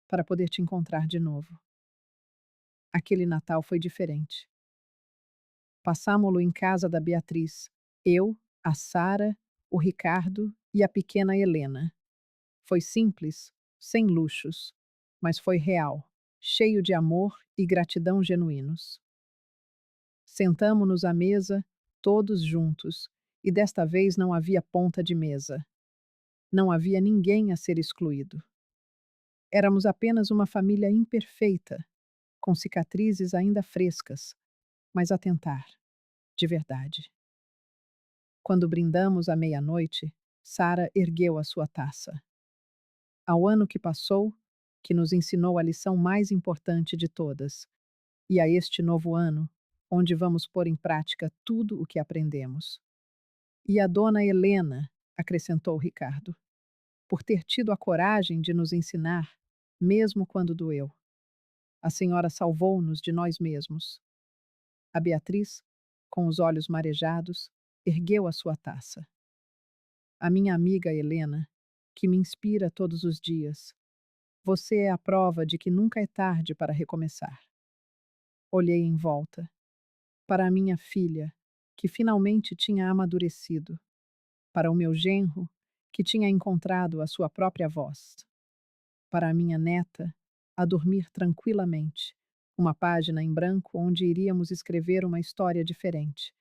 para poder te encontrar de novo. Aquele Natal foi diferente. Passámo-lo em casa da Beatriz, eu, a Sara, o Ricardo e a pequena Helena. Foi simples, sem luxos, mas foi real, cheio de amor e gratidão genuínos. Sentamo-nos à mesa, todos juntos, e desta vez não havia ponta de mesa. Não havia ninguém a ser excluído. Éramos apenas uma família imperfeita, com cicatrizes ainda frescas, mas a tentar, de verdade. Quando brindamos à meia-noite, Sara ergueu a sua taça. Ao ano que passou, que nos ensinou a lição mais importante de todas, e a este novo ano, onde vamos pôr em prática tudo o que aprendemos. E a dona Helena, acrescentou Ricardo, por ter tido a coragem de nos ensinar, mesmo quando doeu. A senhora salvou-nos de nós mesmos. A Beatriz, com os olhos marejados, ergueu a sua taça. A minha amiga Helena, que me inspira todos os dias. Você é a prova de que nunca é tarde para recomeçar. Olhei em volta. Para a minha filha, que finalmente tinha amadurecido. Para o meu genro, que tinha encontrado a sua própria voz. Para a minha neta, a dormir tranquilamente, uma página em branco onde iríamos escrever uma história diferente.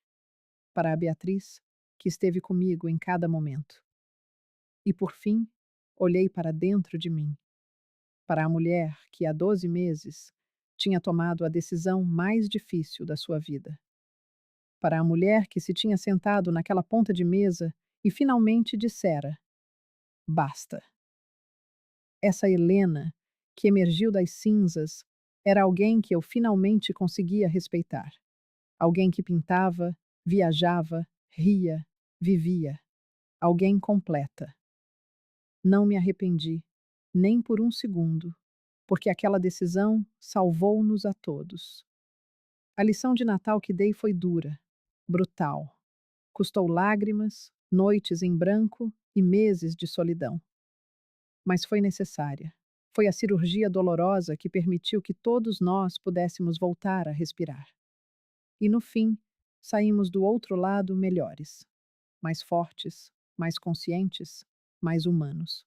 Para a Beatriz, que esteve comigo em cada momento. E por fim, olhei para dentro de mim, para a mulher que há 12 meses tinha tomado a decisão mais difícil da sua vida. Para a mulher que se tinha sentado naquela ponta de mesa e finalmente dissera: basta. Essa Helena, que emergiu das cinzas, era alguém que eu finalmente conseguia respeitar. Alguém que pintava, viajava, ria, vivia. Alguém completa. Não me arrependi, nem por um segundo, porque aquela decisão salvou-nos a todos. A lição de Natal que dei foi dura, brutal. Custou lágrimas, noites em branco e meses de solidão. Mas foi necessária. Foi a cirurgia dolorosa que permitiu que todos nós pudéssemos voltar a respirar. E no fim, saímos do outro lado melhores, mais fortes, mais conscientes, mais humanos.